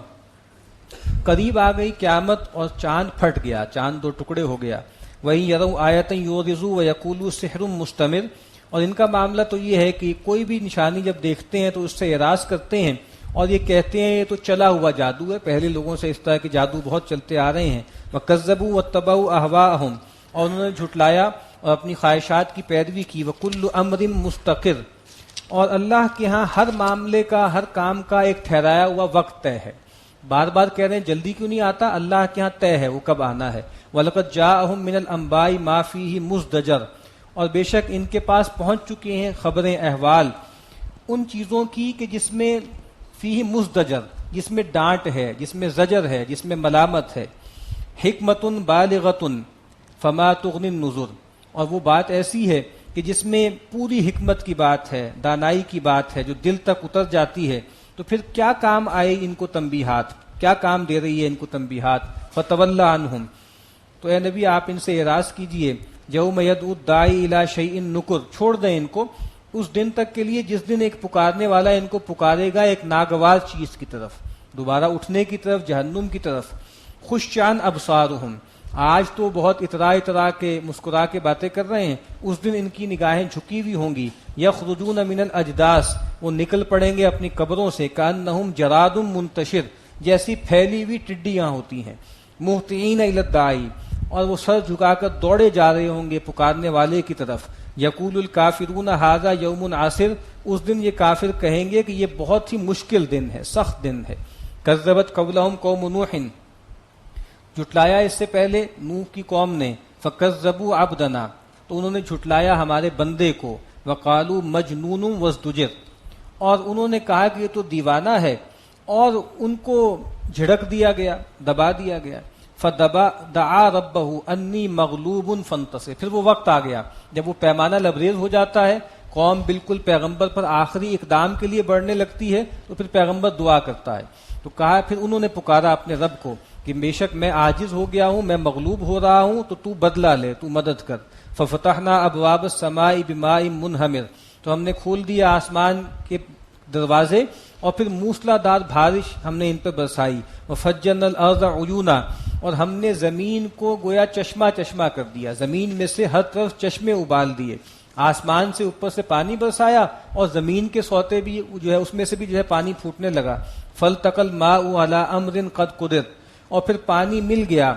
Speaker 1: قریب آ گئی قیامت اور چاند پھٹ گیا، چاند 2 ٹکڑے ہو گیا. وَإِن يَرَوْا آیَةً يُعْرِضُوا وَيَقُولُوا سِحْرٌ مُسْتَمِرٌ، اور ان کا معاملہ تو یہ ہے کہ کوئی بھی نشانی جب دیکھتے ہیں تو اس سے اعراض کرتے ہیں اور یہ کہتے ہیں یہ تو چلا ہوا جادو ہے. پہلے لوگوں سے اس طرح کے جادو بہت چلتے آ رہے ہیں. وَكَذَّبُوا وَاتَّبَعُوا أَهْوَاءَهُمْ، اور انہوں نے جھٹلایا اور اپنی خواہشات کی پیروی کی. وَكُلُّ أَمْرٍ مُسْتَقِرٌ، اور اللہ کے ہاں ہر معاملے کا، ہر کام کا ایک ٹھہرایا ہوا وقت طے ہے. بار بار کہہ رہے ہیں جلدی کیوں نہیں آتا، اللہ کے ہاں طے ہے وہ کب آنا ہے. وَلَقَدْ جَاءَهُم مِّنَ الْأَنبَاءِ مَا فِيهِ مُزْدَجَرٌ، اور بے شک ان کے پاس پہنچ چکے ہیں خبریں احوال ان چیزوں کی کہ جس میں فیہ مزدجر، جس میں ڈانٹ ہے، جس میں زجر ہے، جس میں ملامت ہے، حکمت بالغۃ فما تغنی النذر، اور وہ بات ایسی ہے کہ جس میں پوری حکمت کی بات ہے، دانائی کی بات ہے، جو دل تک اتر جاتی ہے، تو پھر کیا کام آئے ان کو تنبیہات، کیا کام دے رہی ہے ان کو تنبیہات. فتولی عنہم، تو اے نبی آپ ان سے اعراض کیجئے. یوم یدعو الداعی الی شیء نکر، چھوڑ دیں ان کو اس دن تک کے لیے جس دن ایک پکارنے والا ان کو پکارے گا ایک ناگوار چیز کی طرف، دوبارہ اٹھنے کی طرف، جہنم کی طرف. خشعا ابصارہم، آج تو بہت اترا کے مسکرا کے باتیں کر رہے ہیں، اس دن ان کی نگاہیں جھکی ہوئی ہوں گی. یخرجون من الاجداث، وہ نکل پڑیں گے اپنی قبروں سے. کانہم جراد منتشر، جیسی پھیلی ہوئی ٹڈیاں ہوتی ہیں. مہطعین الی الداعی، اور وہ سر جھکا کر دوڑے جا رہے ہوں گے پکارنے والے کی طرف. یقول الکافرون ھذا یوم عاصر، اس دن یہ کافر کہیں گے کہ یہ بہت ہی مشکل دن ہے، سخت دن ہے. کذبت قبلہم قوم نوح، جھٹلایا اس سے پہلے نوح کی قوم نے. فکذبوا عبدنا، تو انہوں نے جھٹلایا ہمارے بندے کو. وقالوا مجنون وازدجر، اور انہوں نے کہا کہ یہ تو دیوانہ ہے، اور ان کو جھڑک دیا گیا، دبا دیا گیا. دعا ربہ انی مغلوب فانتصر، پھر وہ وقت آ گیا جب وہ پیمانہ لبریز ہو جاتا ہے، قوم بالکل پیغمبر پر آخری اقدام کے لیے بڑھنے لگتی ہے، تو پھر پیغمبر دعا کرتا ہے. تو کہا پھر انہوں نے پکارا اپنے رب کو کہ بے شک میں عاجز ہو گیا ہوں، میں مغلوب ہو رہا ہوں، تو بدلہ لے، تو مدد کر. ففتحنا ابواب السماء بماء منہمر، تو ہم نے کھول دیا آسمان کے دروازے اور پھر موسلا دار بارش ہم نے ان پہ برسائی. وفجرنا الارض عیونا، اور ہم نے زمین کو گویا چشمہ چشمہ کر دیا، زمین میں سے ہر طرف چشمے ابال دیے. آسمان سے اوپر سے پانی برسایا اور زمین کے سوتے بھی جو ہے اس میں سے بھی جو ہے پانی پھوٹنے لگا. فالتقى الماء على امر قد قدر، اور پھر پانی مل گیا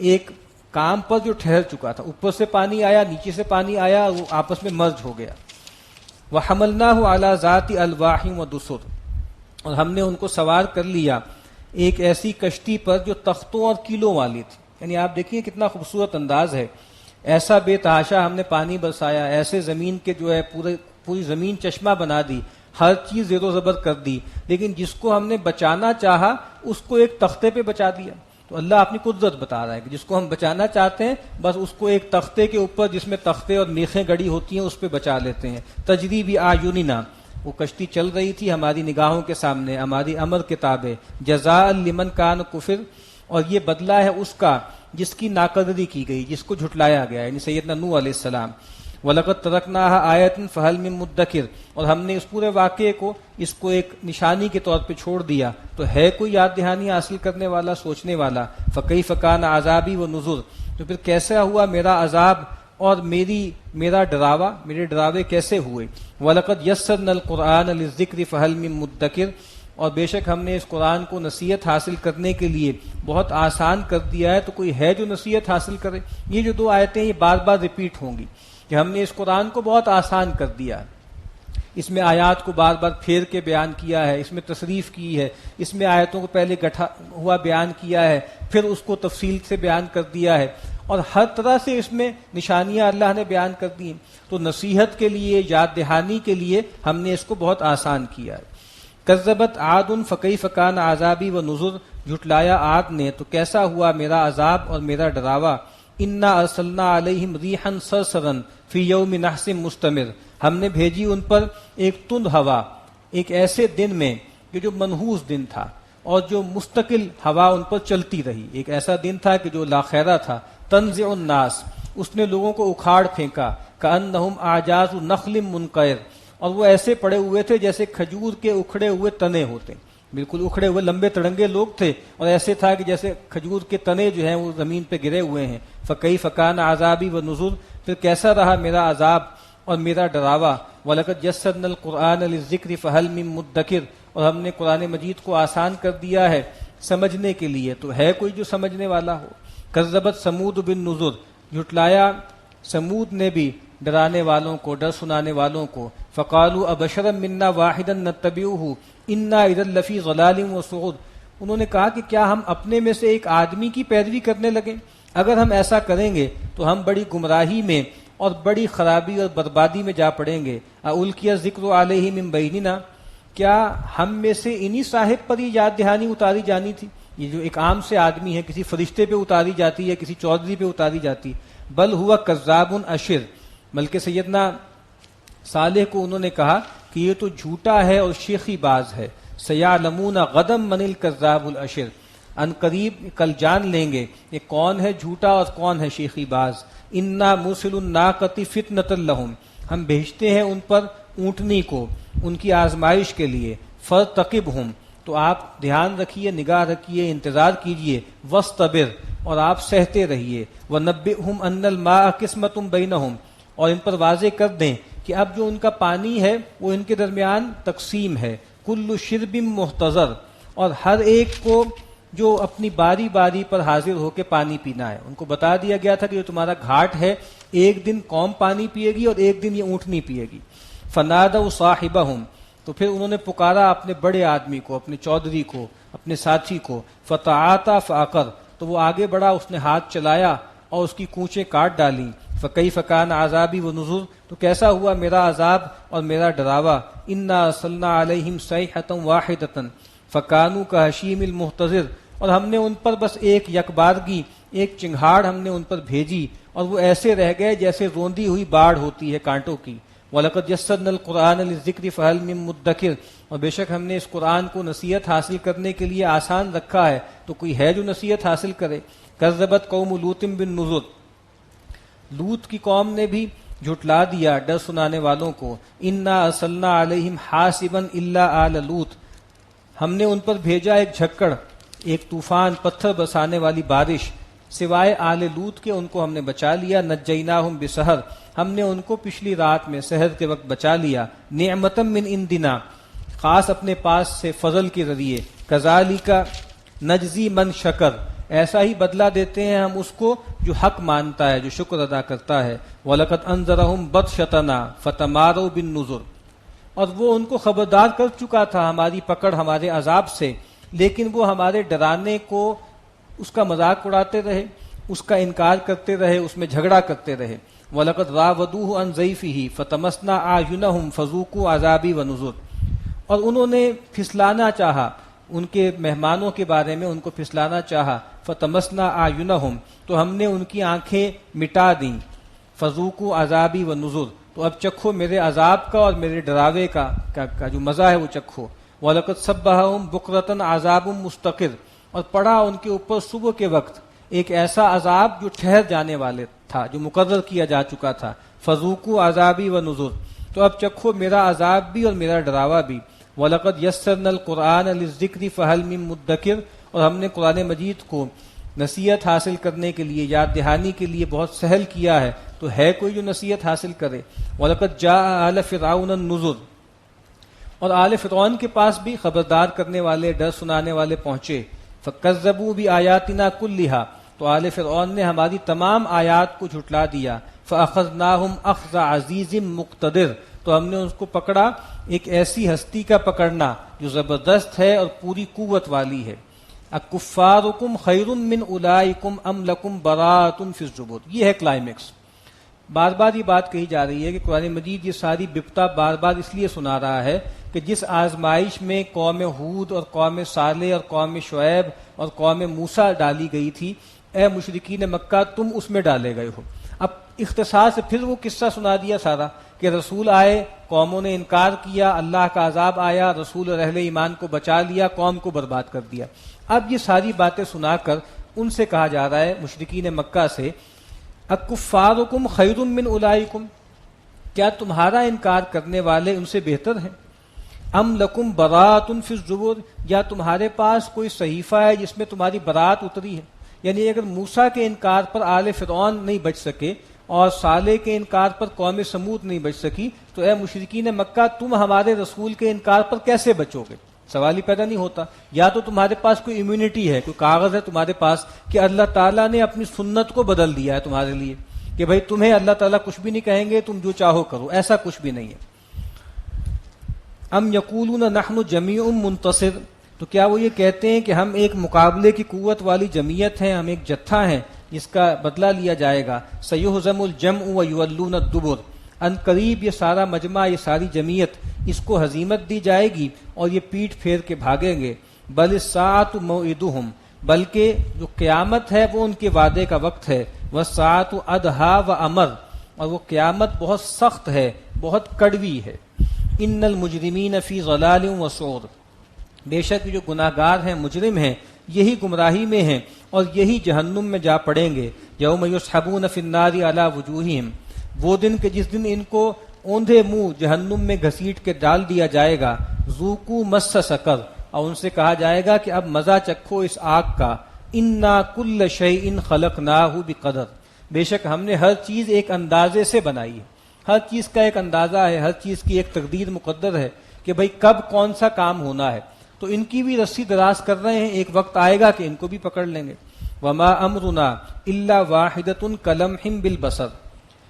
Speaker 1: ایک کام پر جو ٹھہر چکا تھا، اوپر سے پانی آیا، نیچے سے پانی آیا، وہ آپس میں مرج ہو گیا. وحملناه على ذات الواح ودسر، اور ہم نے ان کو سوار کر لیا ایک ایسی کشتی پر جو تختوں اور کیلوں والی تھی. یعنی آپ دیکھیے کتنا خوبصورت انداز ہے، ایسا بے تحاشا ہم نے پانی برسایا، ایسے زمین کے جو ہے پوری زمین چشمہ بنا دی، ہر چیز زیر و زبر کر دی، لیکن جس کو ہم نے بچانا چاہا اس کو ایک تختے پہ بچا دیا. تو اللہ اپنی قدرت بتا رہا ہے کہ جس کو ہم بچانا چاہتے ہیں بس اس کو ایک تختے کے اوپر جس میں تختے اور میخیں گڑی ہوتی ہیں اس پہ بچا لیتے ہیں. تجری بأعیننا، وہ کشتی چل رہی تھی ہماری نگاہوں کے سامنے، ہماری امر کتابیں. جزاء لمن کان کفر، اور یہ بدلہ ہے اس کا جس کی ناقدری کی گئی، جس کو جھٹلایا گیا، یعنی سیدنا نوح علیہ السلام. وَلَقَدْ تَرَكْنَاهَا آیَةً فَهَلْ مِن مُدَّکِرٍ، اور ہم نے اس پورے واقعے کو اس کو ایک نشانی کے طور پہ چھوڑ دیا، تو ہے کوئی یاد دہانی حاصل کرنے والا، سوچنے والا. فَكَيْفَ كَانَ عَذَابِي وَنُذُرِ، تو پھر کیسا ہوا میرا عذاب اور میرا ڈراوا، میرے ڈراوے کیسے ہوئے. وَلَقَدْ يَسَّرْنَا الْقُرْآنَ لِلذِّكْرِ فَهَلْ مِن مُدَّکِرٍ، اور بے شک ہم نے اس قرآن کو نصیحت حاصل کرنے کے لیے بہت آسان کر دیا ہے، تو کوئی ہے جو نصیحت حاصل کرے. یہ جو دو آیتیں یہ بار بار ریپیٹ ہوں گی کہ ہم نے اس قرآن کو بہت آسان کر دیا ہے، اس میں آیات کو بار بار پھیر کے بیان کیا ہے، اس میں تصریف کی ہے، اس میں آیتوں کو پہلے گٹھا ہوا بیان کیا ہے، پھر اس کو تفصیل سے بیان کر دیا ہے، اور ہر طرح سے اس میں نشانیاں اللہ نے بیان کر دی ہیں. تو نصیحت کے لیے، یاد دہانی کے لیے ہم نے اس کو بہت آسان کیا ہے. کذبت عاد فکیف کان عذابی ونذر، جھٹلایا عاد نے تو کیسا ہوا میرا عذاب اور میرا ڈراوا. انا ارسلنا علیہم ریحا صرصرا فی یوم نحس مستمر، ہم نے بھیجی ان پر ایک تند ہوا ایک ایسے دن میں کہ جو منحوس دن تھا اور جو مستقل ہوا ان پر چلتی رہی. ایک ایسا دن تھا کہ جو لاخیرہ تھا. تنزع الناس، اس نے لوگوں کو اکھاڑ پھینکا. کأنہم اعجاز نخل منقعر، اور وہ ایسے پڑے ہوئے تھے جیسے کھجور کے اکھڑے ہوئے تنے ہوتے، بالکل اکھڑے ہوئے لمبے تڑنگے لوگ تھے، اور ایسے تھا کہ جیسے کھجور کے تنے جو ہیں وہ زمین پہ گرے ہوئے ہیں. فکیف کان عذابی ونذر، پھر کیسا رہا میرا عذاب اور میرا ڈراوا. وَلَقَدْ يَسَّرْنَا الْقُرْآنَ لِلذِّكْرِ فَهَلْ مِن مُدَّکِرٍ، اور ہم نے قرآن مجید کو آسان کر دیا ہے سمجھنے کے لیے، تو ہے کوئی جو سمجھنے والا ہو. کذبت ثمود بالنذر، جھٹلایا سمود نے بھی ڈرانے والوں کو، ڈر سنانے والوں کو. فقالوا ابشرا منا واحدا نتبعه انا اذا لفی ضلال وسعود، انہوں نے کہا کہ کیا ہم اپنے میں سے ایک آدمی کی پیروی کرنے لگیں؟ اگر ہم ایسا کریں گے تو ہم بڑی گمراہی میں اور بڑی خرابی اور بربادی میں جا پڑیں گے. اُلْقِیَ الذِّکْرُ عَلَیْہِ مِن بَیْنِنَا، کیا ہم میں سے انہی صاحب پر یہ یاد دہانی اتاری جانی تھی؟ یہ جو ایک عام سے آدمی ہے، کسی فرشتے پہ اتاری جاتی ہے، کسی چودھری پہ اتاری جاتی. بل ہوا کذاب اشر، بلکہ سیدنا صالح کو انہوں نے کہا کہ یہ تو جھوٹا ہے اور شیخی باز ہے. سیعلمون غدا من الکذاب الاشر، ان قریب کل جان لیں گے یہ کون ہے جھوٹا اور کون ہے شیخی باز. انا مرسل الناقۃ فتنۃ لہم، ہم بھیجتے ہیں ان پر اونٹنی کو ان کی آزمائش کے لیے. فرتقبہم، تو آپ دھیان رکھیے، نگاہ رکھیے، انتظار کیجیے. واصطبر، اور آپ سہتے رہیے. ونبئہم ان الماء قسمۃ بینہم، اور ان پر واضح کر دیں کہ اب جو ان کا پانی ہے وہ ان کے درمیان تقسیم ہے. کل شرب محتضر، اور ہر ایک کو جو اپنی باری باری پر حاضر ہو کے پانی پینا ہے. ان کو بتا دیا گیا تھا کہ جو تمہارا گھاٹ ہے ایک دن قوم پانی پیے گی اور ایک دن یہ اونٹنی پیے گی. فنادوا صاحبہم، تو پھر انہوں نے پکارا اپنے بڑے آدمی کو، اپنے چودھری کو، اپنے ساتھی کو. فتعاطى فعقر، تو وہ آگے بڑھا، اس نے ہاتھ چلایا اور اس کی کونچیں کاٹ ڈالیں. فکیف کان عذابی ونذر، تو کیسا ہوا میرا عذاب اور میرا ڈراوا. انا ارسلنا علیہم صیحۃ واحدۃ فکانوا کہشیم المحتضر، اور ہم نے ان پر بس ایک یکبارگی، ایک چنگھاڑ ہم نے ان پر بھیجی اور وہ ایسے رہ گئے جیسے روندی ہوئی باڑ ہوتی ہے کانٹوں کی. وَلَقَدْ يَسَّرْنَا الْقُرْآنَ لِلذِّكْرِ فَهَلْ مِن مُدَّكِرٍ، اور بے شک ہم نے اس قرآن کو نصیحت حاصل کرنے کے لیے آسان رکھا ہے، تو کوئی ہے جو نصیحت حاصل کرے. کذبت قوم لوط بالنذر، لوط کی قوم نے بھی جھٹلا دیا ڈر سنانے والوں کو. انا ارسلنا علیہم حاسبا الا آل لوط، ہم نے ان پر بھیجا ایک جھکڑ، ایک طوفان، پتھر برسانے والی بارش، سوائے آل لوط کے ان کو ہم نے بچا لیا. نجیناہم بسحر، ہم نے ان کو پچھلی رات میں سحر کے وقت بچا لیا. نعمتا من عندنا، خاص اپنے پاس سے فضل کے ذریعے. کذالک نجزی من شکر، ایسا ہی بدلہ دیتے ہیں ہم اس کو جو حق مانتا ہے، جو شکر ادا کرتا ہے. وَلَقَدْ أَنذَرَهُمْ بَطْشَتَنَا فَتَمَارَوْا بِالنُّذُرِ، اور وہ ان کو خبردار کر چکا تھا ہماری پکڑ، ہمارے عذاب سے، لیکن وہ ہمارے ڈرانے کو اس کا مذاق اڑاتے رہے، اس کا انکار کرتے رہے، اس میں جھگڑا کرتے رہے. وَلَقَدْ رَاوَدُوهُ عَنْ ضَيْفِهِ فَطَمَسْنَا أَعْيُنَهُمْ فَذُوقُوا عَذَابِي وَنُذُرِ، اور انہوں نے پھسلانا چاہا ان کے مہمانوں کے بارے میں، ان کو پھسلانا چاہا. فَطَمَسْنَا أَعْيُنَهُمْ، تو ہم نے ان کی آنکھیں مٹا دیں. فَذُوقُوا عَذَابِي وَنُذُرِ، تو اب چکھو میرے عذاب کا اور میرے ڈراوے کا جو مزہ ہے وہ چکھو. وَلَقَدْ صَبَّحَهُمْ بُكْرَةً عَذَابٌ مُسْتَقِرٌ، اور پڑا ان کے اوپر صبح کے وقت ایک ایسا عذاب جو ٹھہر جانے والے تھا، جو مقرر کیا جا چکا تھا. فَذُوقُوا عَذَابِي وَنُذُرِ، تو اب چکھو میرا عذاب بھی اور میرا ڈراوا بھی. وَلَقَدْ يَسَّرْنَا الْقُرْآنَ لِلذِّكْرِ فَهَلْ مِن مُدَّكِرٍ، اور ہم نے قرآن مجید کو نصیحت حاصل کرنے کے لیے، یاد دہانی کے لیے بہت سہل کیا ہے، تو ہے کوئی جو نصیحت حاصل کرے. وَلَقَدْ جَاءَ آلَ فِرْعَوْنَ النُّذُرُ، اور آل فرعون کے پاس بھی خبردار کرنے والے، ڈر سنانے والے پہنچے. فَكَذَّبُوا بِآيَاتِنَا كُلِّهَا، تو آل فرعون نے ہماری تمام آیات کو جھٹلا دیا. فَأَخَذْنَاهُمْ أَخْذَ عَزِيزٍ مُقْتَدِرٍ، تو ہم نے اس کو پکڑا ایک ایسی ہستی کا پکڑنا جو زبردست ہے اور پوری قوت والی ہے. اکفارکم خیر من اولئکم ام لکم براءۃ فی الزبر، یہ ہے کلائمیکس. بار بار یہ بات کہی جا رہی ہے کہ قرآن مجید یہ ساری بپتا بار بار اس لیے سنا رہا ہے کہ جس آزمائش میں قوم ہود اور قوم صالح اور قوم شعیب اور قوم موسیٰ ڈالی گئی تھی، اے مشرکین مکہ تم اس میں ڈالے گئے ہو. اب اختصار سے پھر وہ قصہ سنا دیا سارا کہ رسول آئے، قوموں نے انکار کیا، اللہ کا عذاب آیا، رسول اور اہل ایمان کو بچا لیا، قوم کو برباد کر دیا. اب یہ ساری باتیں سنا کر ان سے کہا جا رہا ہے، مشرکین مکہ سے، اکفارکم خیر من اولئکم، کیا تمہارا انکار کرنے والے ان سے بہتر ہیں؟ ام لکم براءۃ فی الزبر، یا تمہارے پاس کوئی صحیفہ ہے جس میں تمہاری برات اتری ہے؟ یعنی اگر موسیٰ کے انکار پر آل فرعون نہیں بچ سکے اور صالح کے انکار پر قوم سمود نہیں بچ سکی، تو اے مشرکین مکہ تم ہمارے رسول کے انکار پر کیسے بچو گے؟ سوال ہی پیدا نہیں ہوتا. یا تو تمہارے پاس کوئی امیونٹی ہے، کوئی کاغذ ہے تمہارے پاس کہ اللہ تعالیٰ نے اپنی سنت کو بدل دیا ہے تمہارے لیے کہ بھئی تمہیں اللہ تعالیٰ کچھ بھی نہیں کہیں گے، تم جو چاہو کرو، ایسا کچھ بھی نہیں ہے. ام یقولون نحن جمیع منتصر، تو کیا وہ یہ کہتے ہیں کہ ہم ایک مقابلے کی قوت والی جمعیت ہیں، ہم ایک جتھا ہیں. جس کا بدلہ لیا جائے گا. سیہزم الجمع ویولون الدبر، ان قریب یہ سارا مجمع، یہ ساری جمعیت، اس کو ہزیمت دی جائے گی اور یہ پیٹ پھیر کے بھاگیں گے. بل الساعۃ موعدہم، بلکہ جو قیامت ہے وہ ان کے وعدے کا وقت ہے. والساعۃ ادھیٰ وامر، اور وہ قیامت بہت سخت ہے، بہت کڑوی ہے. ان المجرمین فی ضلال وسعور، بے شک جو گناہ گار ہیں، مجرم ہیں، یہی گمراہی میں ہیں اور یہی جہنم میں جا پڑیں گے. یوم یسحبون فی النار علی وجوہہم، وہ دن کہ جس دن ان کو اوندھے منہ جہنم میں گھسیٹ کے ڈال دیا جائے گا. ذوقوا مس سقر، اور ان سے کہا جائے گا کہ اب مزہ چکھو اس آگ کا. انا کل شیء خلقناہ بقدر، بے شک ہم نے ہر چیز ایک اندازے سے بنائی ہے. ہر چیز کا ایک اندازہ ہے، ہر چیز کی ایک تقدیر مقدر ہے کہ بھئی کب کون سا کام ہونا ہے. تو ان کی بھی رسی دراز کر رہے ہیں، ایک وقت آئے گا کہ ان کو بھی پکڑ لیں گے. وما امرنا الا واحدۃ کلمح بالبصر،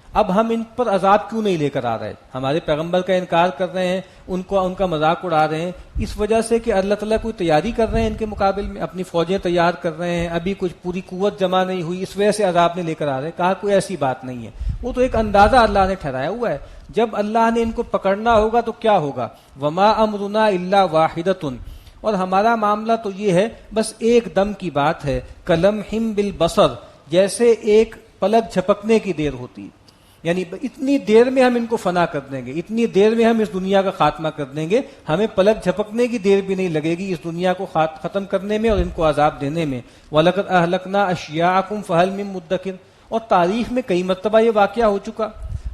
Speaker 1: اب ہم ان پر عذاب کیوں نہیں لے کر آ رہے؟ ہمارے پیغمبر کا انکار کر رہے ہیں، ان کا مذاق اڑا رہے ہیں، اس وجہ سے کہ اللہ تعالیٰ کوئی تیاری کر رہے ہیں ان کے مقابل میں، اپنی فوجیں تیار کر رہے ہیں، ابھی کچھ پوری قوت جمع نہیں ہوئی، اس وجہ سے عذاب نہیں لے کر آ رہے. کہا کوئی ایسی بات نہیں ہے، وہ تو ایک اندازہ اللہ نے ٹھہرایا ہوا ہے. جب اللہ نے ان کو پکڑنا ہوگا تو کیا ہوگا؟ وما امرنا الا واحدۃ، اور ہمارا معاملہ تو یہ ہے بس ایک دم کی بات ہے. کلمح بالبصر، جیسے ایک پلک جھپکنے کی دیر ہوتی ہے، یعنی اتنی دیر میں ہم ان کو فنا کر دیں گے، اتنی دیر میں ہم اس دنیا کا خاتمہ کر دیں گے، ہمیں پلک جھپکنے کی دیر بھی نہیں لگے گی اس دنیا کو ختم کرنے میں اور ان کو عذاب دینے میں. وَلَقَدْ أَهْلَكْنَا أَشْيَاعَكُمْ فَهَلْ مِن مُدَّكِرٍ، اور تاریخ میں کئی مرتبہ یہ واقعہ ہو چکا.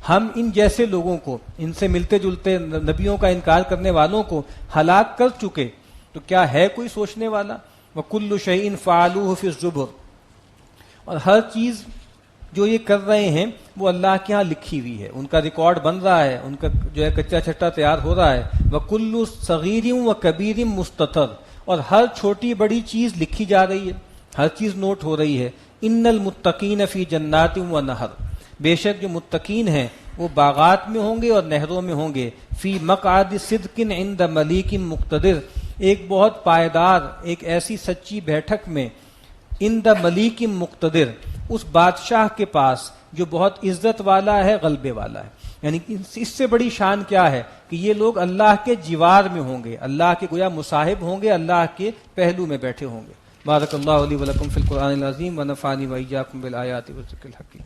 Speaker 1: ہم ان جیسے لوگوں کو، ان سے ملتے جلتے نبیوں کا انکار کرنے والوں کو ہلاک کر چکے، تو کیا ہے کوئی سوچنے والا؟ وَكُلُّ شَيْءٍ فَعَلُوهُ فِي الزُّبُرِ، اور ہر چیز جو یہ کر رہے ہیں وہ اللہ کے ہاں لکھی ہوئی ہے، ان کا ریکارڈ بن رہا ہے، ان کا جو ہے کچا چھٹا تیار ہو رہا ہے. وَكُلُّ صَغِيرٍ وَكَبِيرٍ مُسْتَطَرٍ، اور ہر چھوٹی بڑی چیز لکھی جا رہی ہے، ہر چیز نوٹ ہو رہی ہے. ان المتقین فی جنات ونہر، بے شک جو متقین ہیں وہ باغات میں ہوں گے اور نہروں میں ہوں گے. فی مقعد صدق عند ملیک مقتدر، ایک بہت پائیدار، ایک ایسی سچی بیٹھک میں، عند ملیک مقتدر، اس بادشاہ کے پاس جو بہت عزت والا ہے، غلبے والا ہے. یعنی اس سے بڑی شان کیا ہے کہ یہ لوگ اللہ کے جوار میں ہوں گے، اللہ کے گویا مصاحب ہوں گے، اللہ کے پہلو میں بیٹھے ہوں گے. بارک اللہ علی ولکم فی القرآن العظیم ونفعنی وإیاکم بالآیات والذکر الحکیم.